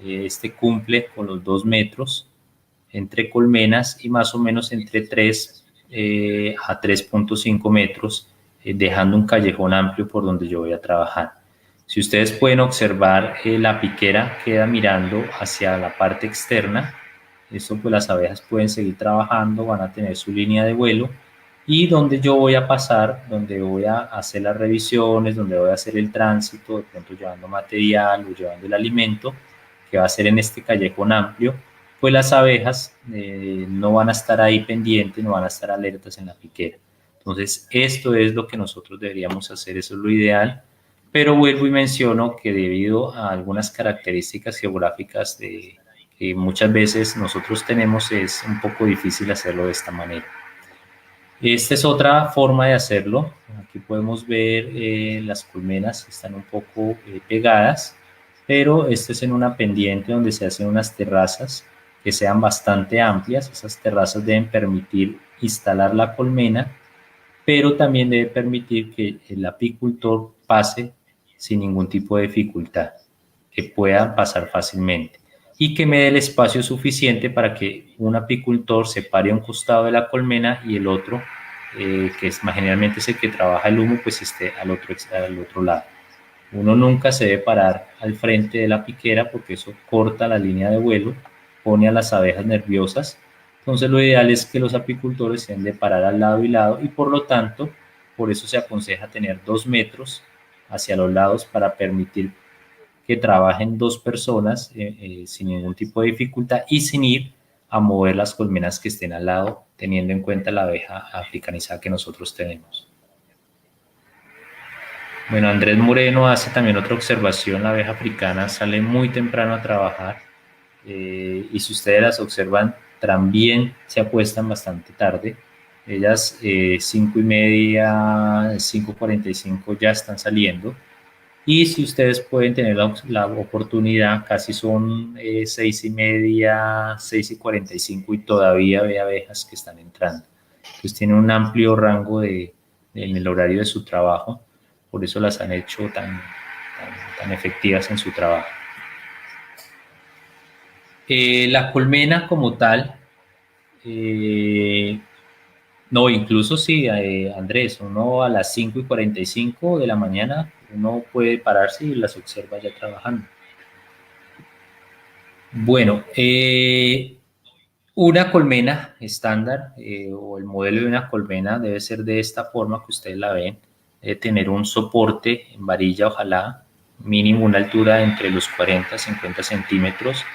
Este cumple con los 2 metros entre colmenas y más o menos entre 3 a 3.5 metros, dejando un callejón amplio por donde yo voy a trabajar. Si ustedes pueden observar, la piquera queda mirando hacia la parte externa. Esto pues las abejas pueden seguir trabajando, van a tener su línea de vuelo, y donde yo voy a pasar, donde voy a hacer las revisiones, donde voy a hacer el tránsito, de pronto llevando material o llevando el alimento, que va a ser en este callejón amplio, pues las abejas no van a estar ahí pendientes, no van a estar alertas en la piquera. Entonces, esto es lo que nosotros deberíamos hacer, eso es lo ideal, pero vuelvo y menciono que debido a algunas características geográficas que muchas veces nosotros tenemos, es un poco difícil hacerlo de esta manera. Esta es otra forma de hacerlo. Aquí podemos ver las colmenas están un poco pegadas, pero esto es en una pendiente donde se hacen unas terrazas que sean bastante amplias. Esas terrazas deben permitir instalar la colmena, pero también debe permitir que el apicultor pase sin ningún tipo de dificultad, que pueda pasar fácilmente y que me dé el espacio suficiente para que un apicultor se pare a un costado de la colmena y el otro, que es generalmente es el que trabaja el humo, pues esté al otro lado. Uno nunca se debe parar al frente de la piquera porque eso corta la línea de vuelo, pone a las abejas nerviosas. Entonces lo ideal es que los apicultores se deben de parar al lado y lado, y por lo tanto, por eso se aconseja tener 2 metros hacia los lados para permitir que trabajen 2 personas sin ningún tipo de dificultad y sin ir a mover las colmenas que estén al lado, teniendo en cuenta la abeja africanizada que nosotros tenemos. Bueno, Andrés Moreno hace también otra observación: la abeja africana sale muy temprano a trabajar, y si ustedes las observan, también se acuestan bastante tarde. Ellas 5:30, 5:45 ya están saliendo. Y si ustedes pueden tener la oportunidad, casi son 6:30, 6:45 y todavía ve abejas que están entrando. Entonces tienen un amplio rango en el horario de su trabajo, por eso las han hecho tan efectivas en su trabajo. La colmena como tal, no, incluso sí, Andrés, uno a las 5:45 de la mañana, uno puede pararse y las observa ya trabajando. Bueno, una colmena estándar, o el modelo de una colmena debe ser de esta forma que ustedes la ven. Debe tener un soporte en varilla, ojalá, mínimo una altura entre los 40 y 50 centímetros.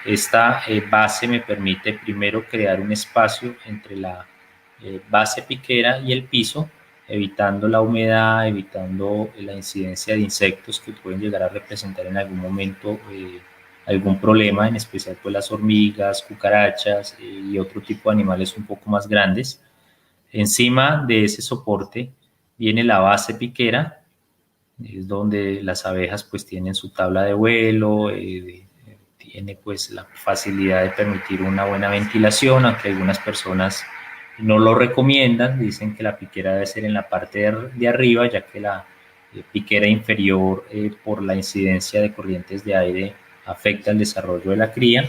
Esta base me permite primero crear un espacio entre la base piquera y el piso, evitando la humedad, evitando la incidencia de insectos que pueden llegar a representar en algún momento algún problema, en especial pues las hormigas, cucarachas y otro tipo de animales un poco más grandes. Encima de ese soporte viene la base piquera, es donde las abejas pues tienen su tabla de vuelo, tiene pues la facilidad de permitir una buena ventilación, aunque algunas personas no lo recomiendan, dicen que la piquera debe ser en la parte de arriba, ya que la piquera inferior, por la incidencia de corrientes de aire, afecta el desarrollo de la cría.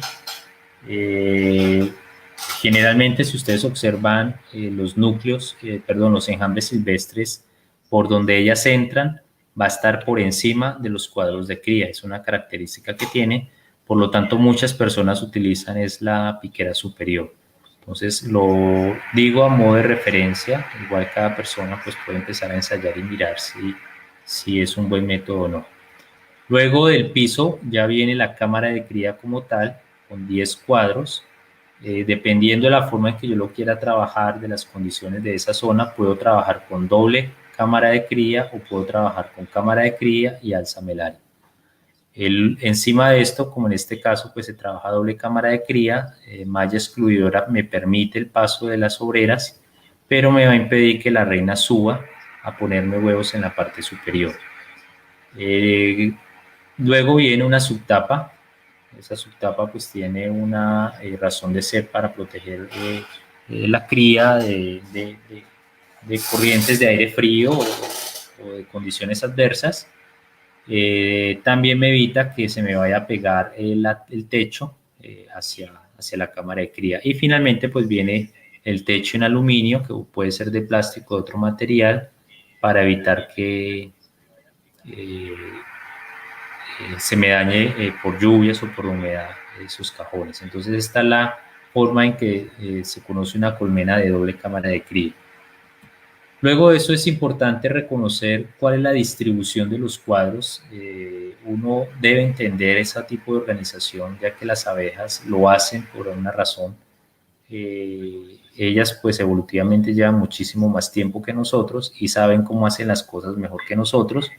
Generalmente, si ustedes observan los núcleos, los enjambres silvestres, por donde ellas entran, va a estar por encima de los cuadros de cría. Es una característica que tiene, por lo tanto muchas personas utilizan es la piquera superior. Entonces lo digo a modo de referencia, igual cada persona pues puede empezar a ensayar y mirar si es un buen método o no. Luego del piso ya viene la cámara de cría como tal, con 10 cuadros. Dependiendo de la forma en que yo lo quiera trabajar, de las condiciones de esa zona, puedo trabajar con doble cámara de cría o puedo trabajar con cámara de cría y alzamelaria. Encima de esto, como en este caso, pues se trabaja doble cámara de cría, malla excluidora me permite el paso de las obreras, pero me va a impedir que la reina suba a ponerme huevos en la parte superior. Luego viene una subtapa. Esa subtapa pues tiene una razón de ser para proteger la cría de corrientes de aire frío o de condiciones adversas. También me evita que se me vaya a pegar el techo hacia la cámara de cría. Y finalmente pues viene el techo en aluminio, que puede ser de plástico o de otro material, para evitar que se me dañe por lluvias o por humedad esos cajones. Entonces esta es la forma en que se conoce una colmena de doble cámara de cría. Luego de eso es importante reconocer cuál es la distribución de los cuadros. Uno debe entender ese tipo de organización, ya que las abejas lo hacen por una razón. Ellas pues evolutivamente llevan muchísimo más tiempo que nosotros y saben cómo hacen las cosas mejor que nosotros.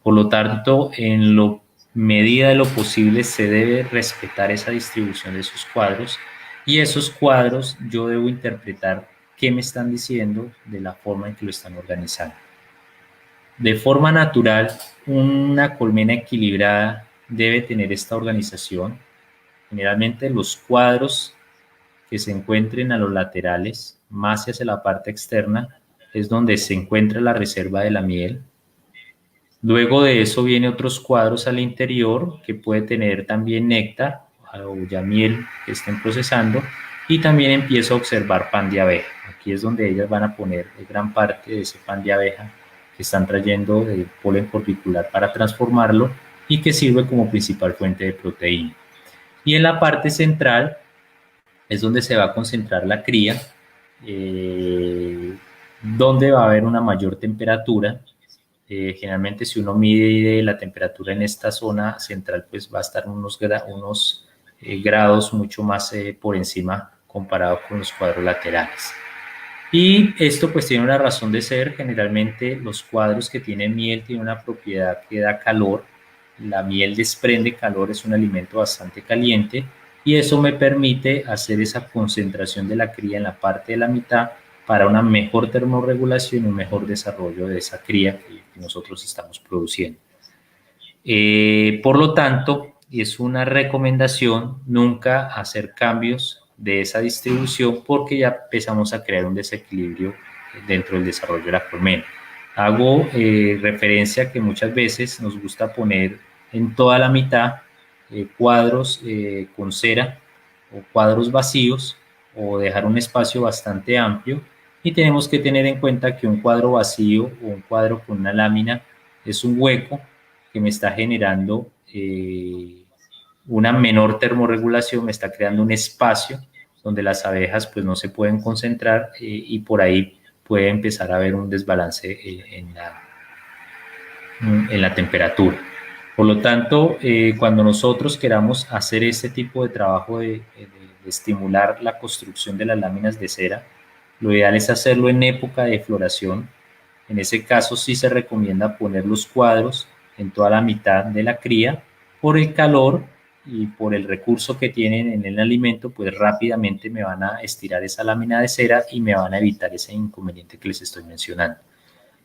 Por lo tanto, en lo medida de lo posible se debe respetar esa distribución de esos cuadros, y esos cuadros yo debo interpretar qué me están diciendo de la forma en que lo están organizando. De forma natural, una colmena equilibrada debe tener esta organización. Generalmente los cuadros que se encuentren a los laterales, más hacia la parte externa, es donde se encuentra la reserva de la miel. Luego de eso vienen otros cuadros al interior que puede tener también néctar o ya miel que estén procesando, y también empiezo a observar pan de abeja. Aquí es donde ellas van a poner gran parte de ese pan de abeja que están trayendo de polen corbicular para transformarlo y que sirve como principal fuente de proteína. Y en la parte central es donde se va a concentrar la cría, donde va a haber una mayor temperatura. Generalmente si uno mide la temperatura en esta zona central, pues va a estar unos grados mucho más por encima comparado con los cuadros laterales. Y esto pues tiene una razón de ser. Generalmente los cuadros que tienen miel tienen una propiedad que da calor. La miel desprende calor, es un alimento bastante caliente, y eso me permite hacer esa concentración de la cría en la parte de la mitad para una mejor termorregulación y un mejor desarrollo de esa cría que nosotros estamos produciendo. Por lo tanto, es una recomendación nunca hacer cambios de esa distribución, porque ya empezamos a crear un desequilibrio dentro del desarrollo de la colmena. Hago referencia que muchas veces nos gusta poner en toda la mitad cuadros con cera o cuadros vacíos, o dejar un espacio bastante amplio, y tenemos que tener en cuenta que un cuadro vacío o un cuadro con una lámina es un hueco que me está generando una menor termorregulación, me está creando un espacio donde las abejas pues no se pueden concentrar, y por ahí puede empezar a haber un desbalance en la temperatura. Por lo tanto, cuando nosotros queramos hacer este tipo de trabajo de estimular la construcción de las láminas de cera, lo ideal es hacerlo en época de floración. En ese caso sí se recomienda poner los cuadros en toda la mitad de la cría. Por el calor y por el recurso que tienen en el alimento, pues rápidamente me van a estirar esa lámina de cera y me van a evitar ese inconveniente que les estoy mencionando.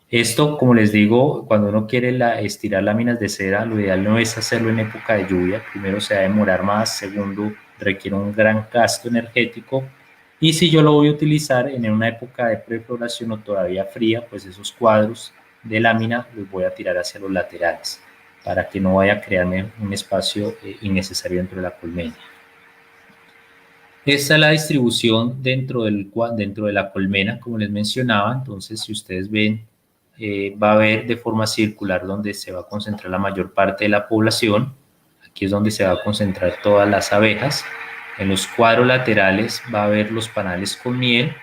Esto, como les digo, cuando uno quiere estirar láminas de cera, lo ideal no es hacerlo en época de lluvia. Primero, se va a demorar más. Segundo, requiere un gran gasto energético. Y si yo lo voy a utilizar en una época de prefloración o todavía fría, pues esos cuadros de lámina los voy a tirar hacia los laterales para que no vaya a crearme un espacio innecesario dentro de la colmena. Esta es la distribución dentro de la colmena, como les mencionaba. Entonces, si ustedes ven, va a haber de forma circular donde se va a concentrar la mayor parte de la población. Aquí es donde se va a concentrar todas las abejas. En los cuadros laterales va a haber los panales con miel.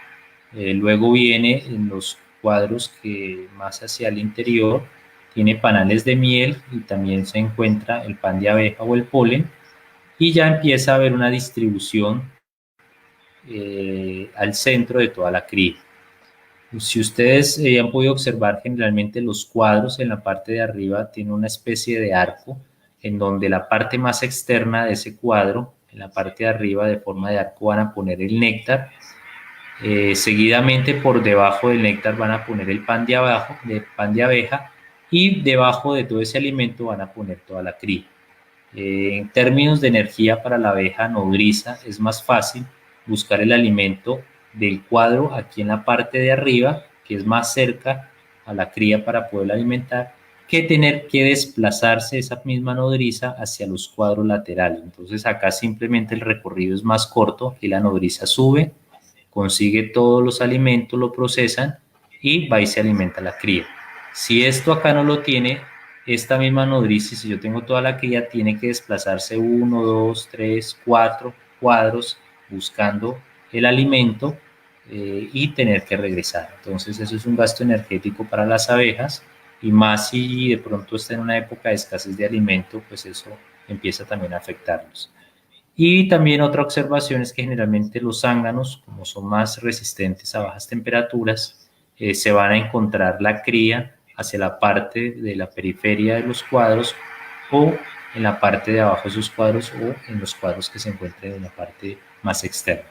Luego viene en los cuadros que más hacia el interior tiene panales de miel, y también se encuentra el pan de abeja o el polen, y ya empieza a haber una distribución al centro de toda la cría. Si ustedes han podido observar, generalmente los cuadros en la parte de arriba tienen una especie de arco, en donde la parte más externa de ese cuadro, en la parte de arriba de forma de arco, van a poner el néctar. Seguidamente por debajo del néctar van a poner el pan de abeja, y debajo de todo ese alimento van a poner toda la cría. En términos de energía para la abeja nodriza es más fácil buscar el alimento del cuadro aquí en la parte de arriba, que es más cerca a la cría para poder alimentar, que tener que desplazarse esa misma nodriza hacia los cuadros laterales. Entonces acá simplemente el recorrido es más corto, aquí la nodriza sube, consigue todos los alimentos, lo procesan y va y se alimenta la cría. Si esto acá no lo tiene, esta misma nodriza, si yo tengo toda la cría, tiene que desplazarse 1, 2, 3, 4 cuadros buscando el alimento y tener que regresar. Entonces eso es un gasto energético para las abejas y más si de pronto está en una época de escasez de alimento, pues eso empieza también a afectarlos. Y también otra observación es que generalmente los zánganos, como son más resistentes a bajas temperaturas, se van a encontrar la cría hacia la parte de la periferia de los cuadros o en la parte de abajo de sus cuadros o en los cuadros que se encuentren en la parte más externa.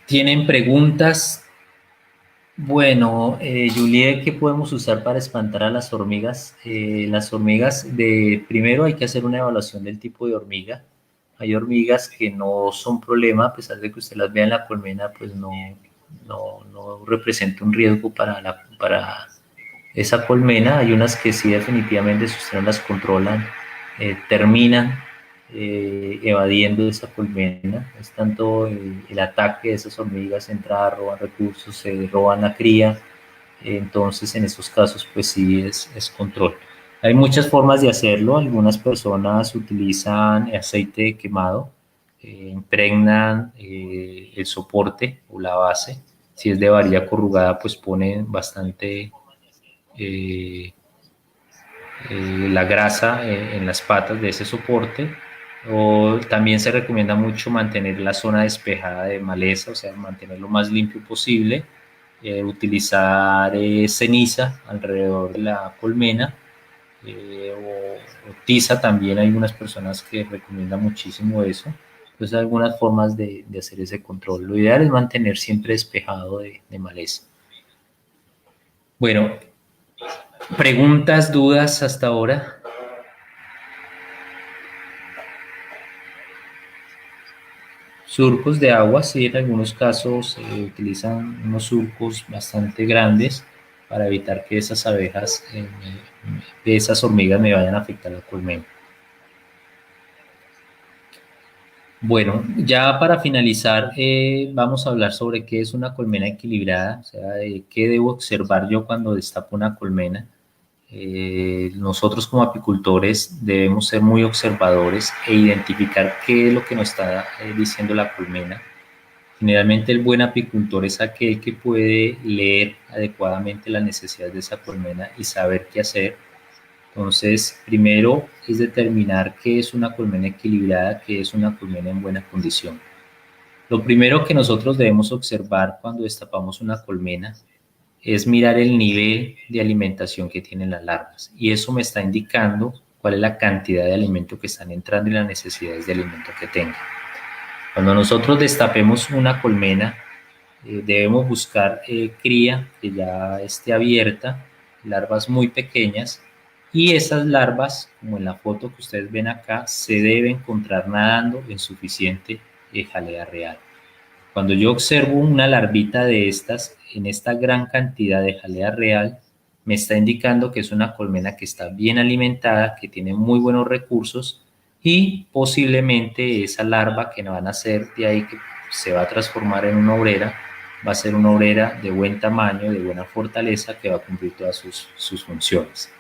¿Tienen preguntas? Bueno, Juliet, ¿qué podemos usar para espantar a las hormigas, primero hay que hacer una evaluación del tipo de hormiga. Hay hormigas que no son problema, a pesar de que usted las vea en la colmena, pues no representa un riesgo para esa colmena. Hay unas que sí definitivamente si usted no las controlan, terminan evadiendo esa colmena. Es tanto el ataque de esas hormigas, entrar, roban recursos, se roban la cría. Entonces en esos casos pues sí es control. Hay muchas formas de hacerlo. Algunas personas utilizan aceite quemado, impregnan el soporte o la base. Si es de varilla corrugada, pues ponen bastante eh, la grasa en las patas de ese soporte. O también se recomienda mucho mantener la zona despejada de maleza, o sea, mantener lo más limpio posible. Utilizar ceniza alrededor de la colmena o tiza también. Hay unas personas que recomiendan muchísimo eso. Entonces, algunas formas de hacer ese control. Lo ideal es mantener siempre despejado de maleza. Bueno, preguntas, dudas hasta ahora. Surcos de agua, sí, en algunos casos se utilizan unos surcos bastante grandes para evitar que esas abejas, esas hormigas me vayan a afectar la colmena. Bueno, ya para finalizar, vamos a hablar sobre qué es una colmena equilibrada, o sea, qué debo observar yo cuando destapo una colmena. Nosotros como apicultores debemos ser muy observadores e identificar qué es lo que nos está diciendo la colmena. Generalmente el buen apicultor es aquel que puede leer adecuadamente las necesidades de esa colmena y saber qué hacer. Entonces, primero es determinar qué es una colmena equilibrada, qué es una colmena en buena condición. Lo primero que nosotros debemos observar cuando destapamos una colmena es mirar el nivel de alimentación que tienen las larvas y eso me está indicando cuál es la cantidad de alimento que están entrando y las necesidades de alimento que tengan. Cuando nosotros destapemos una colmena, debemos buscar cría que ya esté abierta, larvas muy pequeñas, y esas larvas, como en la foto que ustedes ven acá, se debe encontrar nadando en suficiente jalea real. Cuando yo observo una larvita de estas en esta gran cantidad de jalea real, me está indicando que es una colmena que está bien alimentada, que tiene muy buenos recursos y posiblemente esa larva que van a hacer de ahí, que se va a transformar en una obrera, va a ser una obrera de buen tamaño, de buena fortaleza, que va a cumplir todas sus funciones.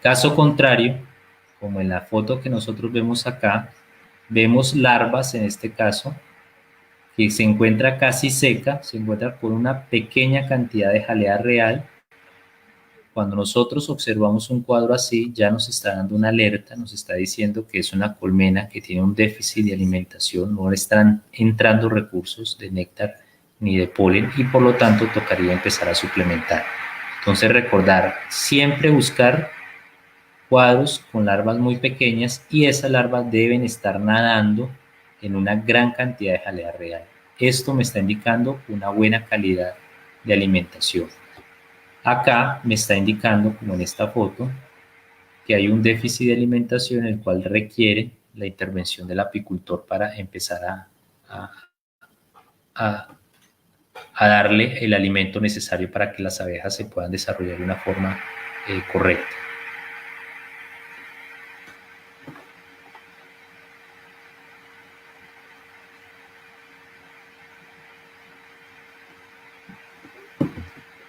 Caso contrario, como en la foto que nosotros vemos acá, vemos larvas en este caso que se encuentra casi seca, se encuentra con una pequeña cantidad de jalea real. Cuando nosotros observamos un cuadro así, ya nos está dando una alerta, nos está diciendo que es una colmena que tiene un déficit de alimentación, no le están entrando recursos de néctar ni de polen y por lo tanto tocaría empezar a suplementar. Entonces recordar, siempre buscar cuadros con larvas muy pequeñas y esas larvas deben estar nadando en una gran cantidad de jalea real. Esto me está indicando una buena calidad de alimentación. Acá me está indicando, como en esta foto, que hay un déficit de alimentación el cual requiere la intervención del apicultor para empezar a, a, a darle el alimento necesario para que las abejas se puedan desarrollar de una forma correcta.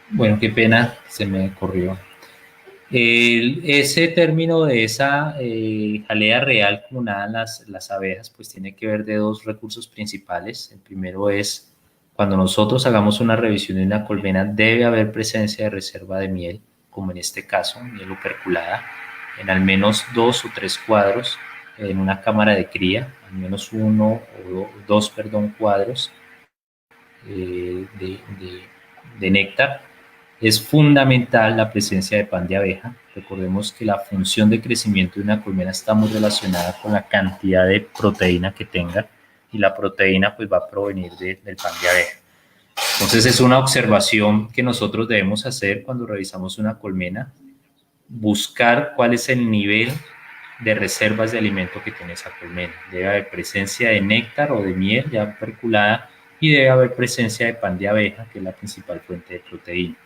Bueno, qué pena, se me corrió. Ese término de esa jalea real como nadan las abejas, pues tiene que ver de dos recursos principales. El primero es cuando nosotros hagamos una revisión de una colmena, debe haber presencia de reserva de miel, como en este caso, miel operculada, en al menos 2 o 3 cuadros en una cámara de cría, al menos 1 o 2, cuadros de néctar. Es fundamental la presencia de pan de abeja. Recordemos que la función de crecimiento de una colmena está muy relacionada con la cantidad de proteína que tenga, y la proteína pues va a provenir del pan de abeja. Entonces es una observación que nosotros debemos hacer cuando revisamos una colmena, buscar cuál es el nivel de reservas de alimento que tiene esa colmena. Debe haber presencia de néctar o de miel ya perculada, y debe haber presencia de pan de abeja, que es la principal fuente de proteína.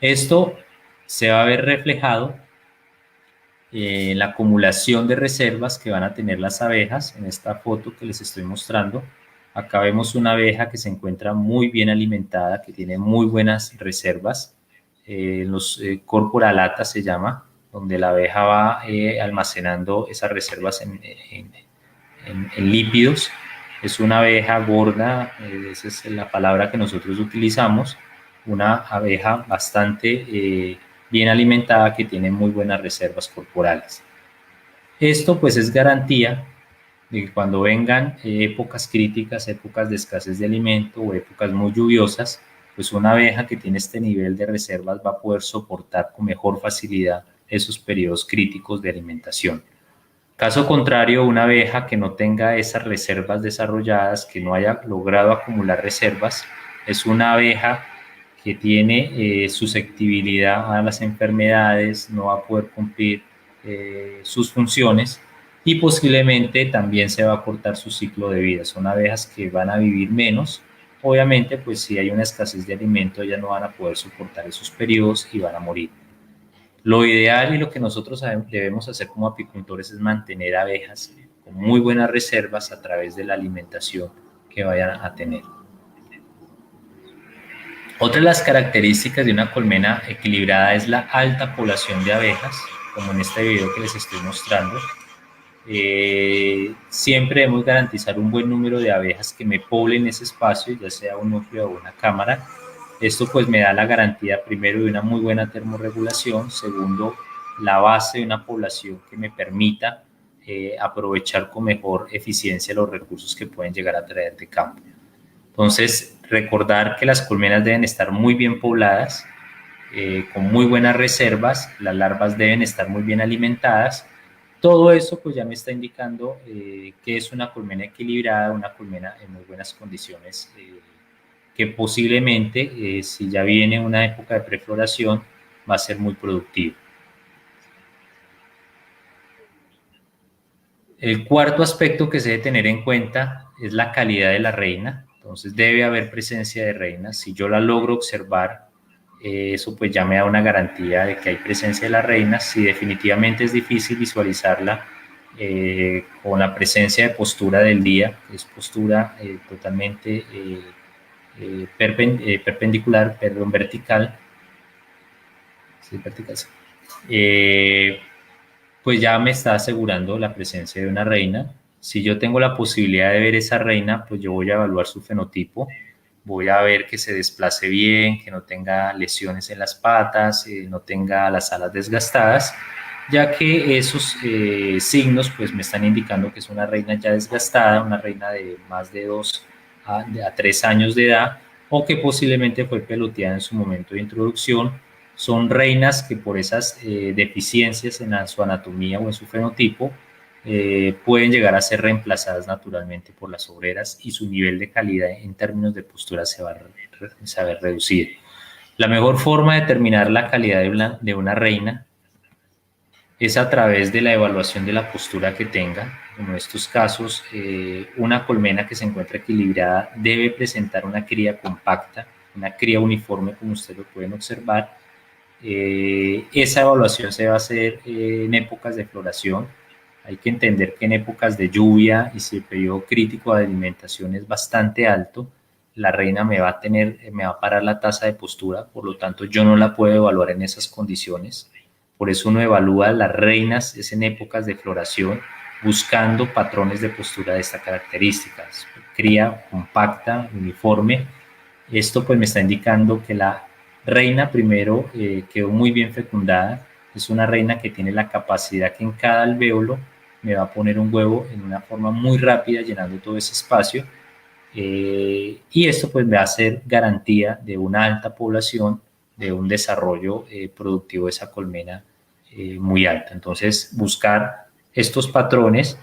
Esto se va a ver reflejado en la acumulación de reservas que van a tener las abejas. En esta foto que les estoy mostrando, acá vemos una abeja que se encuentra muy bien alimentada, que tiene muy buenas reservas. Los corporalata se llama, donde la abeja va almacenando esas reservas en lípidos. Es una abeja gorda, esa es la palabra que nosotros utilizamos, una abeja bastante bien alimentada que tiene muy buenas reservas corporales. Esto pues es garantía de que cuando vengan épocas críticas, épocas de escasez de alimento o épocas muy lluviosas, pues una abeja que tiene este nivel de reservas va a poder soportar con mejor facilidad esos periodos críticos de alimentación. Caso contrario, una abeja que no tenga esas reservas desarrolladas, que no haya logrado acumular reservas, es una abeja que tiene susceptibilidad a las enfermedades, no va a poder cumplir sus funciones, y posiblemente también se va a cortar su ciclo de vida. Son abejas que van a vivir menos. Obviamente, pues si hay una escasez de alimento, ellas no van a poder soportar esos periodos y van a morir. Lo ideal y lo que nosotros debemos hacer como apicultores es mantener abejas con muy buenas reservas a través de la alimentación que vayan a tener. Otra de las características de una colmena equilibrada es la alta población de abejas, como en este video que les estoy mostrando. Siempre debemos garantizar un buen número de abejas que me poblen ese espacio, ya sea un núcleo o una cámara. Esto pues me da la garantía, primero, de una muy buena termorregulación, segundo, la base de una población que me permita aprovechar con mejor eficiencia los recursos que pueden llegar a traer de campo. Entonces, recordar que las colmenas deben estar muy bien pobladas, con muy buenas reservas, las larvas deben estar muy bien alimentadas. Todo eso pues ya me está indicando que es una colmena equilibrada, una colmena en muy buenas condiciones, que posiblemente, si ya viene una época de prefloración, va a ser muy productivo. El cuarto aspecto que se debe tener en cuenta es la calidad de la reina. Entonces debe haber presencia de reinas. Si yo la logro observar, eso pues ya me da una garantía de que hay presencia de la reina. Si definitivamente es difícil visualizarla con la presencia de postura del día, es postura totalmente perpendicular, perdón, vertical, sí, vertical, sí. Pues ya me está asegurando la presencia de una reina. Si yo tengo la posibilidad de ver esa reina, pues yo voy a evaluar su fenotipo, voy a ver que se desplace bien, que no tenga lesiones en las patas, no tenga las alas desgastadas, ya que esos signos pues me están indicando que es una reina ya desgastada, una reina de más de 2 a 3 años de edad, o que posiblemente fue peloteada en su momento de introducción. Son reinas que por esas deficiencias en su anatomía o en su fenotipo pueden llegar a ser reemplazadas naturalmente por las obreras, y su nivel de calidad en términos de postura se va a ver reducido. La mejor forma de determinar la calidad de una reina es a través de la evaluación de la postura que tenga. Como en estos casos, una colmena que se encuentra equilibrada debe presentar una cría compacta, una cría uniforme, como ustedes lo pueden observar. Esa evaluación se va a hacer en épocas de floración. Hay que entender que en épocas de lluvia y si el periodo crítico de alimentación es bastante alto, la reina me va a parar la tasa de postura, por lo tanto yo no la puedo evaluar en esas condiciones. Por eso uno evalúa las reinas es en épocas de floración, buscando patrones de postura de estas características. Cría compacta, uniforme. Esto pues me está indicando que la reina primero quedó muy bien fecundada. Es una reina que tiene la capacidad que en cada alvéolo me va a poner un huevo en una forma muy rápida, llenando todo ese espacio. Y esto pues va a ser garantía de una alta población, de un desarrollo productivo de esa colmena muy alta. Entonces, buscar estos patrones.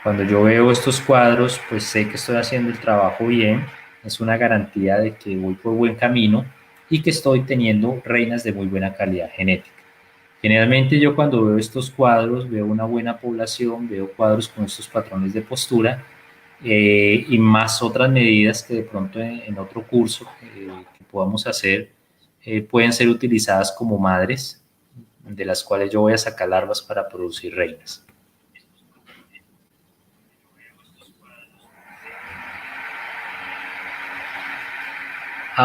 Cuando yo veo estos cuadros, pues sé que estoy haciendo el trabajo bien, es una garantía de que voy por buen camino y que estoy teniendo reinas de muy buena calidad genética. Generalmente yo cuando veo estos cuadros, veo una buena población, veo cuadros con estos patrones de postura y más otras medidas que de pronto en otro curso que podamos hacer pueden ser utilizadas como madres, de las cuales yo voy a sacar larvas para producir reinas.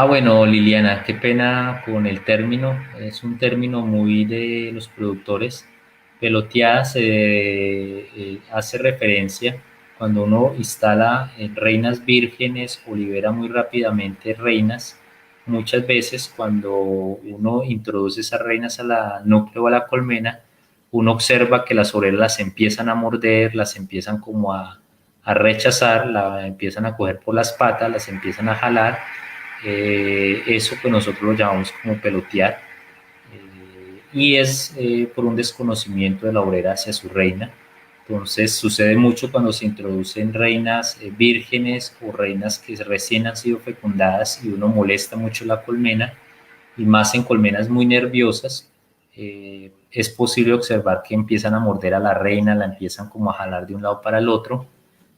Bueno, Liliana, qué pena con el término, es un término muy de los productores. Peloteada se hace referencia cuando uno instala reinas vírgenes o libera muy rápidamente reinas. Muchas veces cuando uno introduce esas reinas a la núcleo o a la colmena, uno observa que las obreras las empiezan a morder, las empiezan como a rechazar, la empiezan a coger por las patas, las empiezan a jalar. Eso que nosotros lo llamamos como pelotear, y es por un desconocimiento de la obrera hacia su reina. Entonces sucede mucho cuando se introducen reinas vírgenes o reinas que recién han sido fecundadas y uno molesta mucho la colmena, y más en colmenas muy nerviosas. Es posible observar que empiezan a morder a la reina, la empiezan como a jalar de un lado para el otro.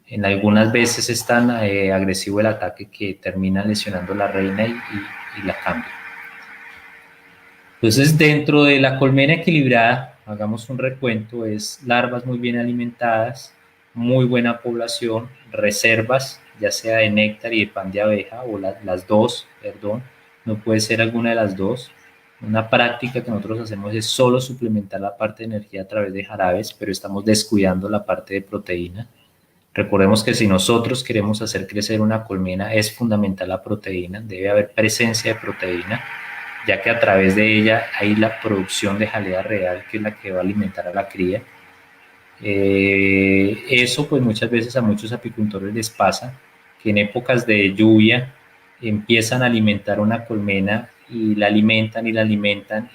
En algunas veces es tan agresivo el ataque que termina lesionando a la reina y la cambia. Entonces, dentro de la colmena equilibrada, hagamos un recuento, es larvas muy bien alimentadas, muy buena población, reservas, ya sea de néctar y de pan de abeja, o las dos, perdón, no puede ser alguna de las dos. Una práctica que nosotros hacemos es solo suplementar la parte de energía a través de jarabes, pero estamos descuidando la parte de proteína. Recordemos que si nosotros queremos hacer crecer una colmena, es fundamental la proteína, debe haber presencia de proteína, ya que a través de ella hay la producción de jalea real, que es la que va a alimentar a la cría. Eso pues muchas veces a muchos apicultores les pasa, que en épocas de lluvia empiezan a alimentar una colmena y la alimentan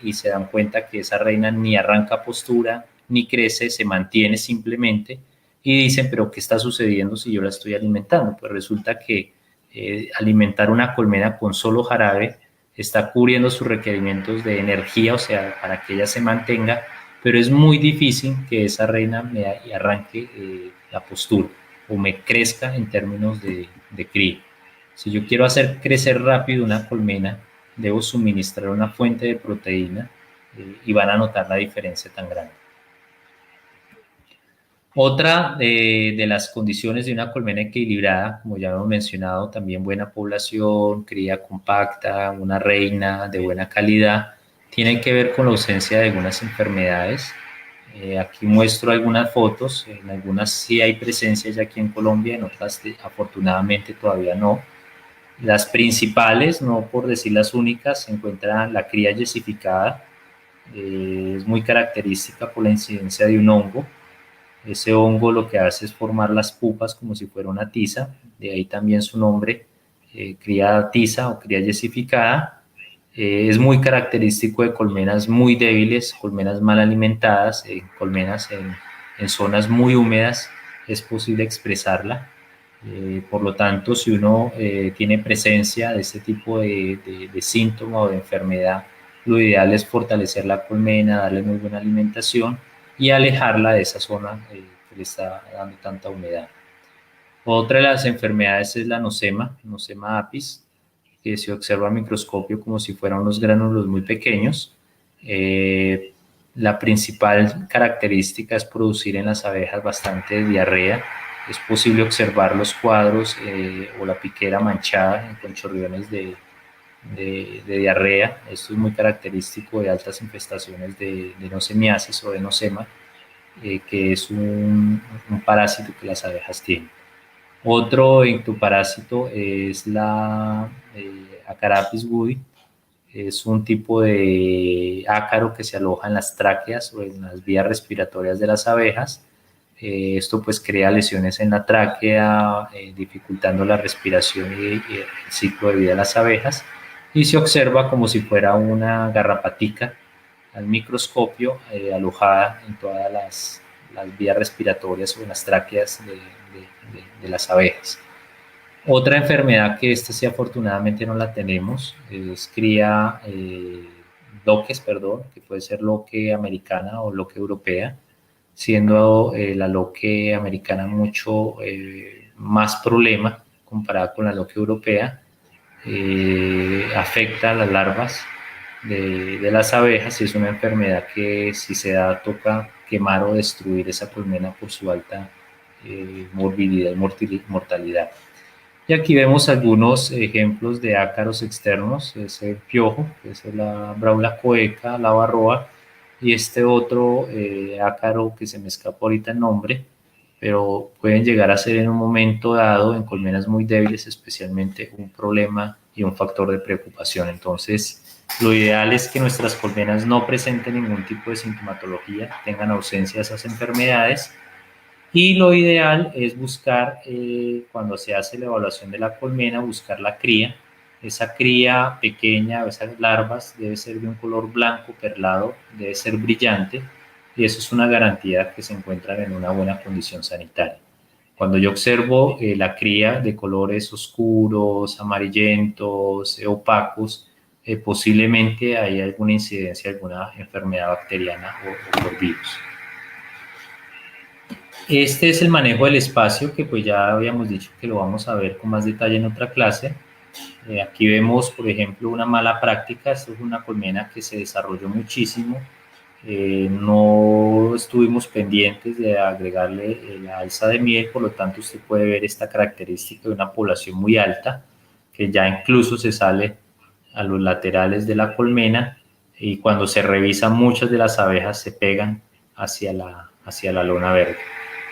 y se dan cuenta que esa reina ni arranca postura, ni crece, se mantiene simplemente, y dicen, pero ¿qué está sucediendo si yo la estoy alimentando? Pues resulta que alimentar una colmena con solo jarabe está cubriendo sus requerimientos de energía, o sea, para que ella se mantenga, pero es muy difícil que esa reina me arranque la postura o me crezca en términos de cría. Si yo quiero hacer crecer rápido una colmena, debo suministrar una fuente de proteína y van a notar la diferencia tan grande. Otra de las condiciones de una colmena equilibrada, como ya hemos mencionado, también buena población, cría compacta, una reina de buena calidad, tiene que ver con la ausencia de algunas enfermedades. Aquí muestro algunas fotos, en algunas sí hay presencia ya aquí en Colombia, en otras afortunadamente todavía no. Las principales, no por decir las únicas, se encuentra la cría yesificada, es muy característica por la incidencia de un hongo. Ese hongo lo que hace es formar las pupas como si fuera una tiza, de ahí también su nombre, cría tiza o cría yesificada. Es muy característico de colmenas muy débiles, colmenas mal alimentadas, colmenas en zonas muy húmedas, es posible expresarla. Por lo tanto, si uno tiene presencia de este tipo de síntoma o de enfermedad, lo ideal es fortalecer la colmena, darle muy buena alimentación y alejarla de esa zona que le está dando tanta humedad. Otra de las enfermedades es la nosema apis, que se observa a microscopio como si fueran unos gránulos muy pequeños. Eh, la principal característica es producir en las abejas bastante diarrea. Es posible observar los cuadros o la piquera manchada con chorriones de diarrea. Esto es muy característico de altas infestaciones de nosemiasis o de nosema, que es un parásito que las abejas tienen. Otro ectoparásito es la Acarapis woodi. Es un tipo de ácaro que se aloja en las tráqueas o en las vías respiratorias de las abejas. Esto pues crea lesiones en la tráquea, dificultando la respiración y el ciclo de vida de las abejas. Y se observa como si fuera una garrapatica al microscopio, alojada en todas las vías respiratorias o en las tráqueas de las abejas. Otra enfermedad que esta sí afortunadamente no la tenemos es cría loques, perdón, que puede ser loque americana o loque europea, siendo la loque americana mucho más problema comparada con la loque europea. Afecta a las larvas de las abejas y es una enfermedad que si se da toca quemar o destruir esa colmena por su alta morbilidad y mortalidad. Y aquí vemos algunos ejemplos de ácaros externos, es el piojo, que es la Braula coeca, la varroa, y este otro ácaro que se me escapa ahorita el nombre, pero pueden llegar a ser en un momento dado, en colmenas muy débiles especialmente, un problema y un factor de preocupación. Entonces, lo ideal es que nuestras colmenas no presenten ningún tipo de sintomatología, tengan ausencia de esas enfermedades. Y lo ideal es buscar, cuando se hace la evaluación de la colmena, buscar la cría. Esa cría pequeña, esas larvas, debe ser de un color blanco perlado, debe ser brillante, y eso es una garantía que se encuentran en una buena condición sanitaria. Cuando yo observo la cría de colores oscuros, amarillentos, opacos, posiblemente hay alguna incidencia, alguna enfermedad bacteriana o por virus. Este es el manejo del espacio que pues ya habíamos dicho que lo vamos a ver con más detalle en otra clase. Aquí vemos, por ejemplo, una mala práctica. Esto es una colmena que se desarrolló muchísimo. No estuvimos pendientes de agregarle la alza de miel, por lo tanto usted puede ver esta característica de una población muy alta, que ya incluso se sale a los laterales de la colmena y cuando se revisa muchas de las abejas se pegan hacia la lona verde.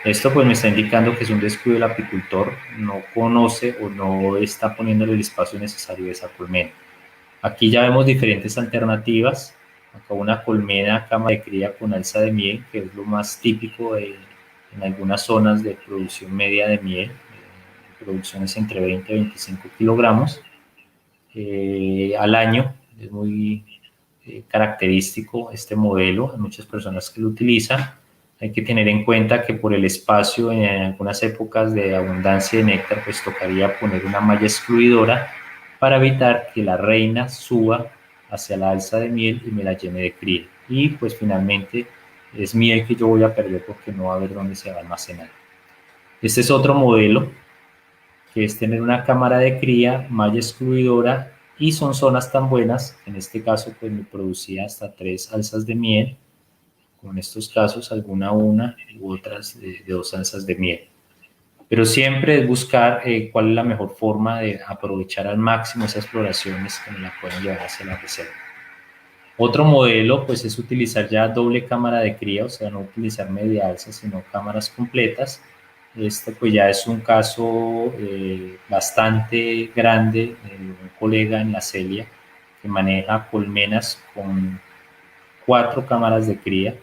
Esto pues me está indicando que es un descuido del apicultor, no conoce o no está poniéndole el espacio necesario a esa colmena. Aquí ya vemos diferentes alternativas. Acá una colmena cama de cría con alza de miel, que es lo más típico en algunas zonas de producción media de miel, producciones entre 20 y 25 kilogramos al año. Es muy característico este modelo, hay muchas personas que lo utilizan. Hay que tener en cuenta que por el espacio en algunas épocas de abundancia de néctar, pues tocaría poner una malla excluidora para evitar que la reina suba hacia la alza de miel y me la llene de cría. Y pues finalmente es miel que yo voy a perder porque no va a haber dónde se va a almacenar. Este es otro modelo, que es tener una cámara de cría, malla excluidora, y son zonas tan buenas, en este caso pues me producía hasta 3 alzas de miel, como en estos casos alguna una u otras de 2 alzas de miel. Pero siempre es buscar cuál es la mejor forma de aprovechar al máximo esas floraciones que nos la pueden llevar hacia la reserva. Otro modelo pues es utilizar ya doble cámara de cría, o sea, no utilizar media alza, sino cámaras completas. Este pues ya es un caso bastante grande de un colega en la Celia que maneja colmenas con 4 cámaras de cría.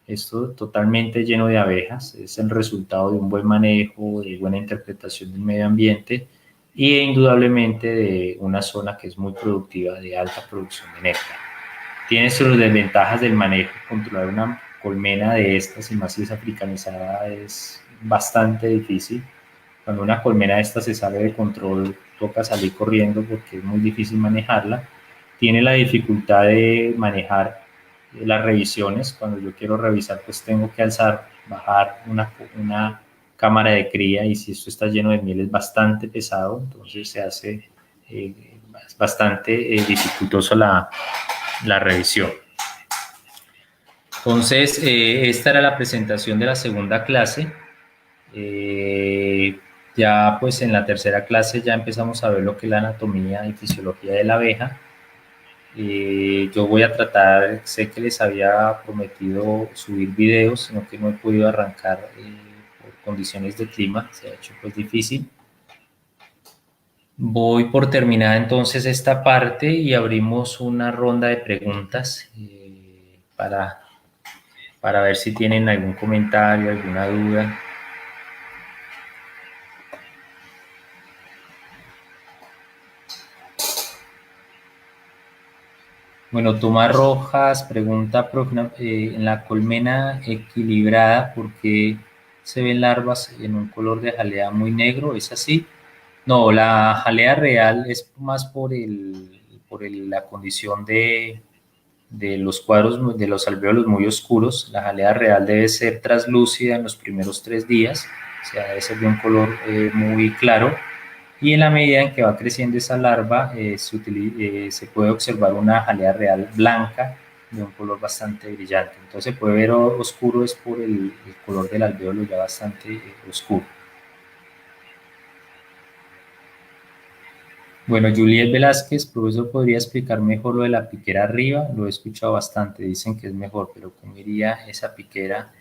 Esto totalmente lleno de abejas, es el resultado de un buen manejo, de buena interpretación del medio ambiente y indudablemente de una zona que es muy productiva, de alta producción de néctar. Tiene sus desventajas del manejo. Controlar una colmena de estas, y más si es africanizada, es bastante difícil. Cuando una colmena de esta se sale de control, toca salir corriendo porque es muy difícil manejarla. Tiene la dificultad de manejar las revisiones. Cuando yo quiero revisar, pues tengo que alzar, bajar una cámara de cría, y si esto está lleno de miel es bastante pesado, entonces se hace bastante dificultoso la revisión. Entonces, esta era la presentación de la segunda clase. Ya pues en la tercera clase ya empezamos a ver lo que es la anatomía y fisiología de la abeja. Yo voy a tratar, sé que les había prometido subir videos, sino que no he podido arrancar por condiciones de clima, se ha hecho pues difícil. Voy por terminada entonces esta parte y abrimos una ronda de preguntas para ver si tienen algún comentario, alguna duda. Bueno, Tomás Rojas pregunta, en la colmena equilibrada, ¿por qué se ven larvas en un color de jalea muy negro? ¿Es así? No, la jalea real es más la condición de los cuadros de los alvéolos muy oscuros. La jalea real debe ser translúcida en los primeros 3 días, o sea, debe ser de un color muy claro, y en la medida en que va creciendo esa larva se puede observar una jalea real blanca de un color bastante brillante. Entonces se puede ver oscuro, es por el color del alvéolo ya bastante oscuro. Bueno, Juliet Velázquez, profesor, ¿podría explicar mejor lo de la piquera arriba? Lo he escuchado bastante, dicen que es mejor, pero ¿cómo iría esa piquera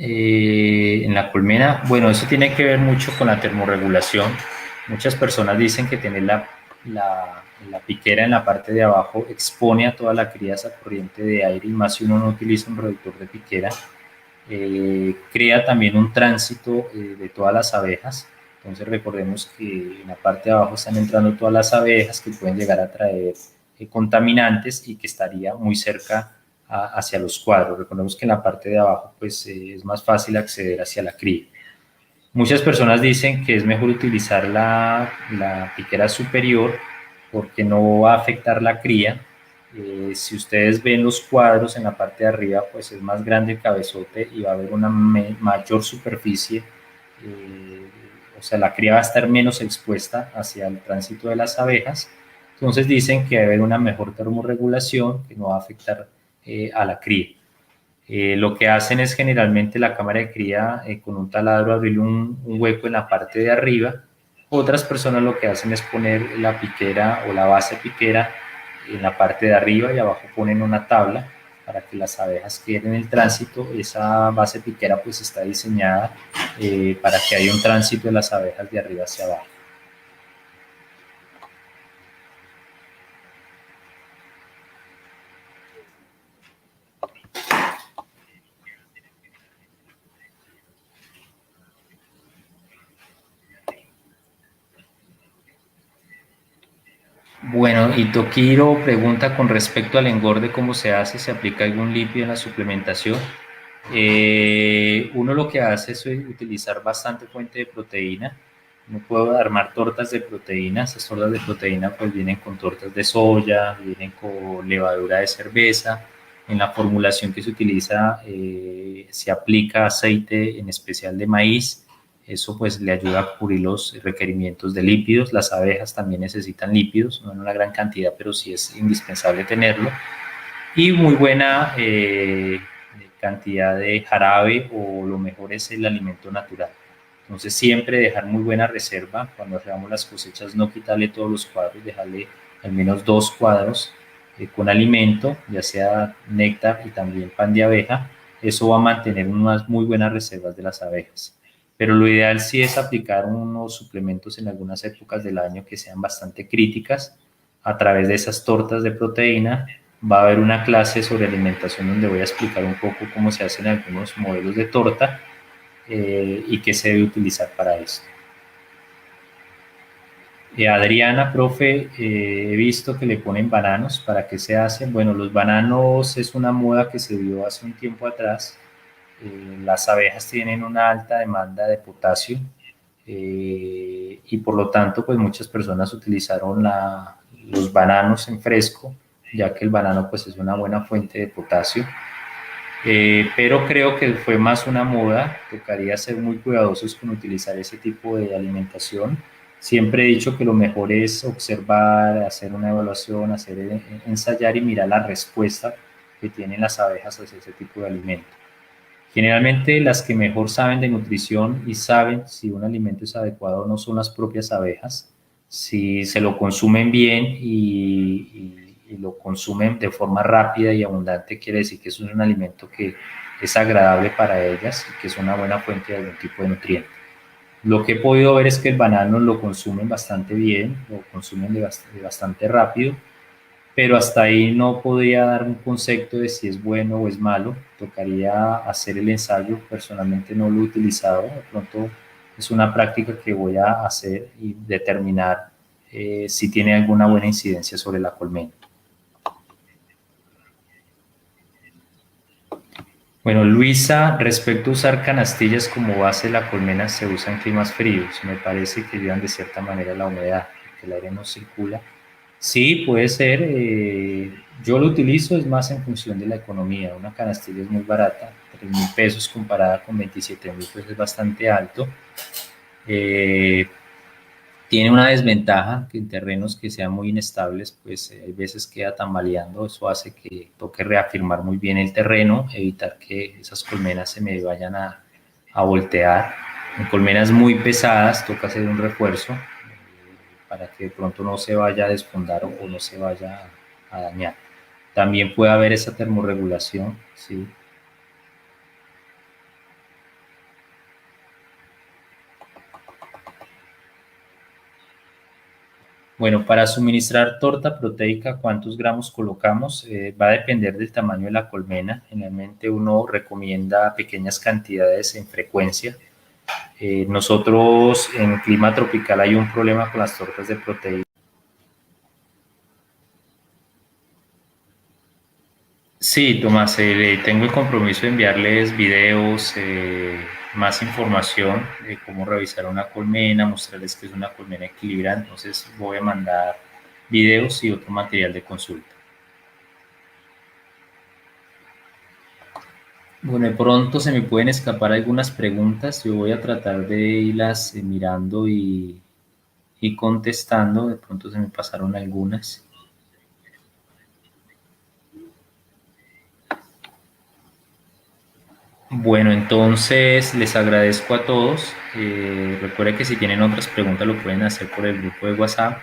en la colmena? Bueno, eso tiene que ver mucho con la termorregulación. Muchas personas dicen que tener la piquera en la parte de abajo expone a toda la cría a esa corriente de aire, y más si uno no utiliza un reductor de piquera. Crea también un tránsito de todas las abejas. Entonces recordemos que en la parte de abajo están entrando todas las abejas que pueden llegar a traer contaminantes y que estaría muy cerca hacia los cuadros. Recordemos que en la parte de abajo pues es más fácil acceder hacia la cría. Muchas personas dicen que es mejor utilizar la piquera superior porque no va a afectar la cría. Si ustedes ven los cuadros en la parte de arriba, pues es más grande el cabezote y va a haber una mayor superficie, o sea, la cría va a estar menos expuesta hacia el tránsito de las abejas. Entonces dicen que debe haber una mejor termorregulación que no va a afectar a la cría. Lo que hacen es generalmente la cámara de cría con un taladro abrir un hueco en la parte de arriba. Otras personas lo que hacen es poner la piquera o la base piquera en la parte de arriba, y abajo ponen una tabla para que las abejas queden en el tránsito. Esa base piquera pues está diseñada para que haya un tránsito de las abejas de arriba hacia abajo. Bueno, y Tokiro pregunta con respecto al engorde, ¿cómo se hace? ¿Se aplica algún lípido en la suplementación? Uno lo que hace es utilizar bastante fuente de proteína. Uno puede armar tortas de proteína. Esas tortas de proteína pues vienen con tortas de soya, vienen con levadura de cerveza. En la formulación que se utiliza se aplica aceite, en especial de maíz. Eso pues le ayuda a cubrir los requerimientos de lípidos. Las abejas también necesitan lípidos, no en una gran cantidad, pero sí es indispensable tenerlo. Y muy buena cantidad de jarabe, o lo mejor es el alimento natural. Entonces siempre dejar muy buena reserva. Cuando hagamos las cosechas, no quitarle todos los cuadros, dejarle al menos 2 cuadros con alimento, ya sea néctar y también pan de abeja. Eso va a mantener unas muy buenas reservas de las abejas. Pero lo ideal sí es aplicar unos suplementos en algunas épocas del año que sean bastante críticas a través de esas tortas de proteína. Va a haber una clase sobre alimentación donde voy a explicar un poco cómo se hacen algunos modelos de torta y qué se debe utilizar para esto. Adriana, profe, he visto que le ponen bananos. ¿Para qué se hacen? Bueno, los bananos es una moda que se dio hace un tiempo atrás. Las abejas tienen una alta demanda de potasio. y por lo tanto pues muchas personas utilizaron los bananos en fresco, ya que el banano pues es una buena fuente de potasio. Pero creo que fue más una moda, tocaría ser muy cuidadosos con utilizar ese tipo de alimentación. Siempre he dicho que lo mejor es observar, hacer una evaluación, ensayar y mirar la respuesta que tienen las abejas hacia ese tipo de alimento. Generalmente las que mejor saben de nutrición y saben si un alimento es adecuado o no son las propias abejas. Si se lo consumen bien y lo consumen de forma rápida y abundante, quiere decir que es un alimento que es agradable para ellas y que es una buena fuente de algún tipo de nutriente. Lo que he podido ver es que el banano lo consumen bastante bien, lo consumen bastante rápido, pero hasta ahí no podría dar un concepto de si es bueno o es malo. Tocaría hacer el ensayo. Personalmente no lo he utilizado. De pronto es una práctica que voy a hacer y determinar si tiene alguna buena incidencia sobre la colmena. Bueno, Luisa, respecto a usar canastillas como base de la colmena, se usa en climas fríos. Me parece que ayudan de cierta manera la humedad, que el aire no circula. Sí, puede ser. Yo lo utilizo es más en función de la economía. Una canastilla es muy barata, 3.000 pesos comparada con 27.000 pesos es bastante alto. Tiene una desventaja que en terrenos que sean muy inestables, pues hay veces queda tambaleando. Eso hace que toque reafirmar muy bien el terreno, evitar que esas colmenas se me vayan a voltear. En colmenas muy pesadas toca hacer un refuerzo para que de pronto no se vaya a desfondar o no se vaya a dañar. También puede haber esa termorregulación, ¿sí? Bueno, para suministrar torta proteica, ¿cuántos gramos colocamos? Va a depender del tamaño de la colmena. Generalmente uno recomienda pequeñas cantidades en frecuencia. Nosotros en clima tropical hay un problema con las tortas de proteína. Sí, Tomás, tengo el compromiso de enviarles videos, más información de cómo revisar una colmena, mostrarles que es una colmena equilibrada. Entonces voy a mandar videos y otro material de consulta. Bueno, de pronto se me pueden escapar algunas preguntas. Yo voy a tratar de irlas mirando y contestando. De pronto se me pasaron algunas. Bueno, entonces les agradezco a todos. Recuerden que si tienen otras preguntas lo pueden hacer por el grupo de WhatsApp.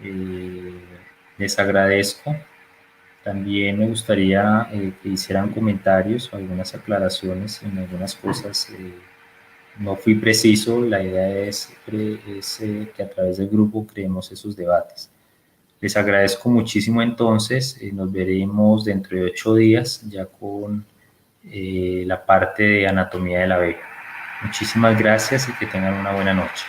Eh, Les agradezco. También me gustaría que hicieran comentarios o algunas aclaraciones en algunas cosas. No fui preciso, la idea es que a través del grupo creemos esos debates. Les agradezco muchísimo entonces, nos veremos dentro de 8 días ya con la parte de anatomía de la abeja. Muchísimas gracias y que tengan una buena noche.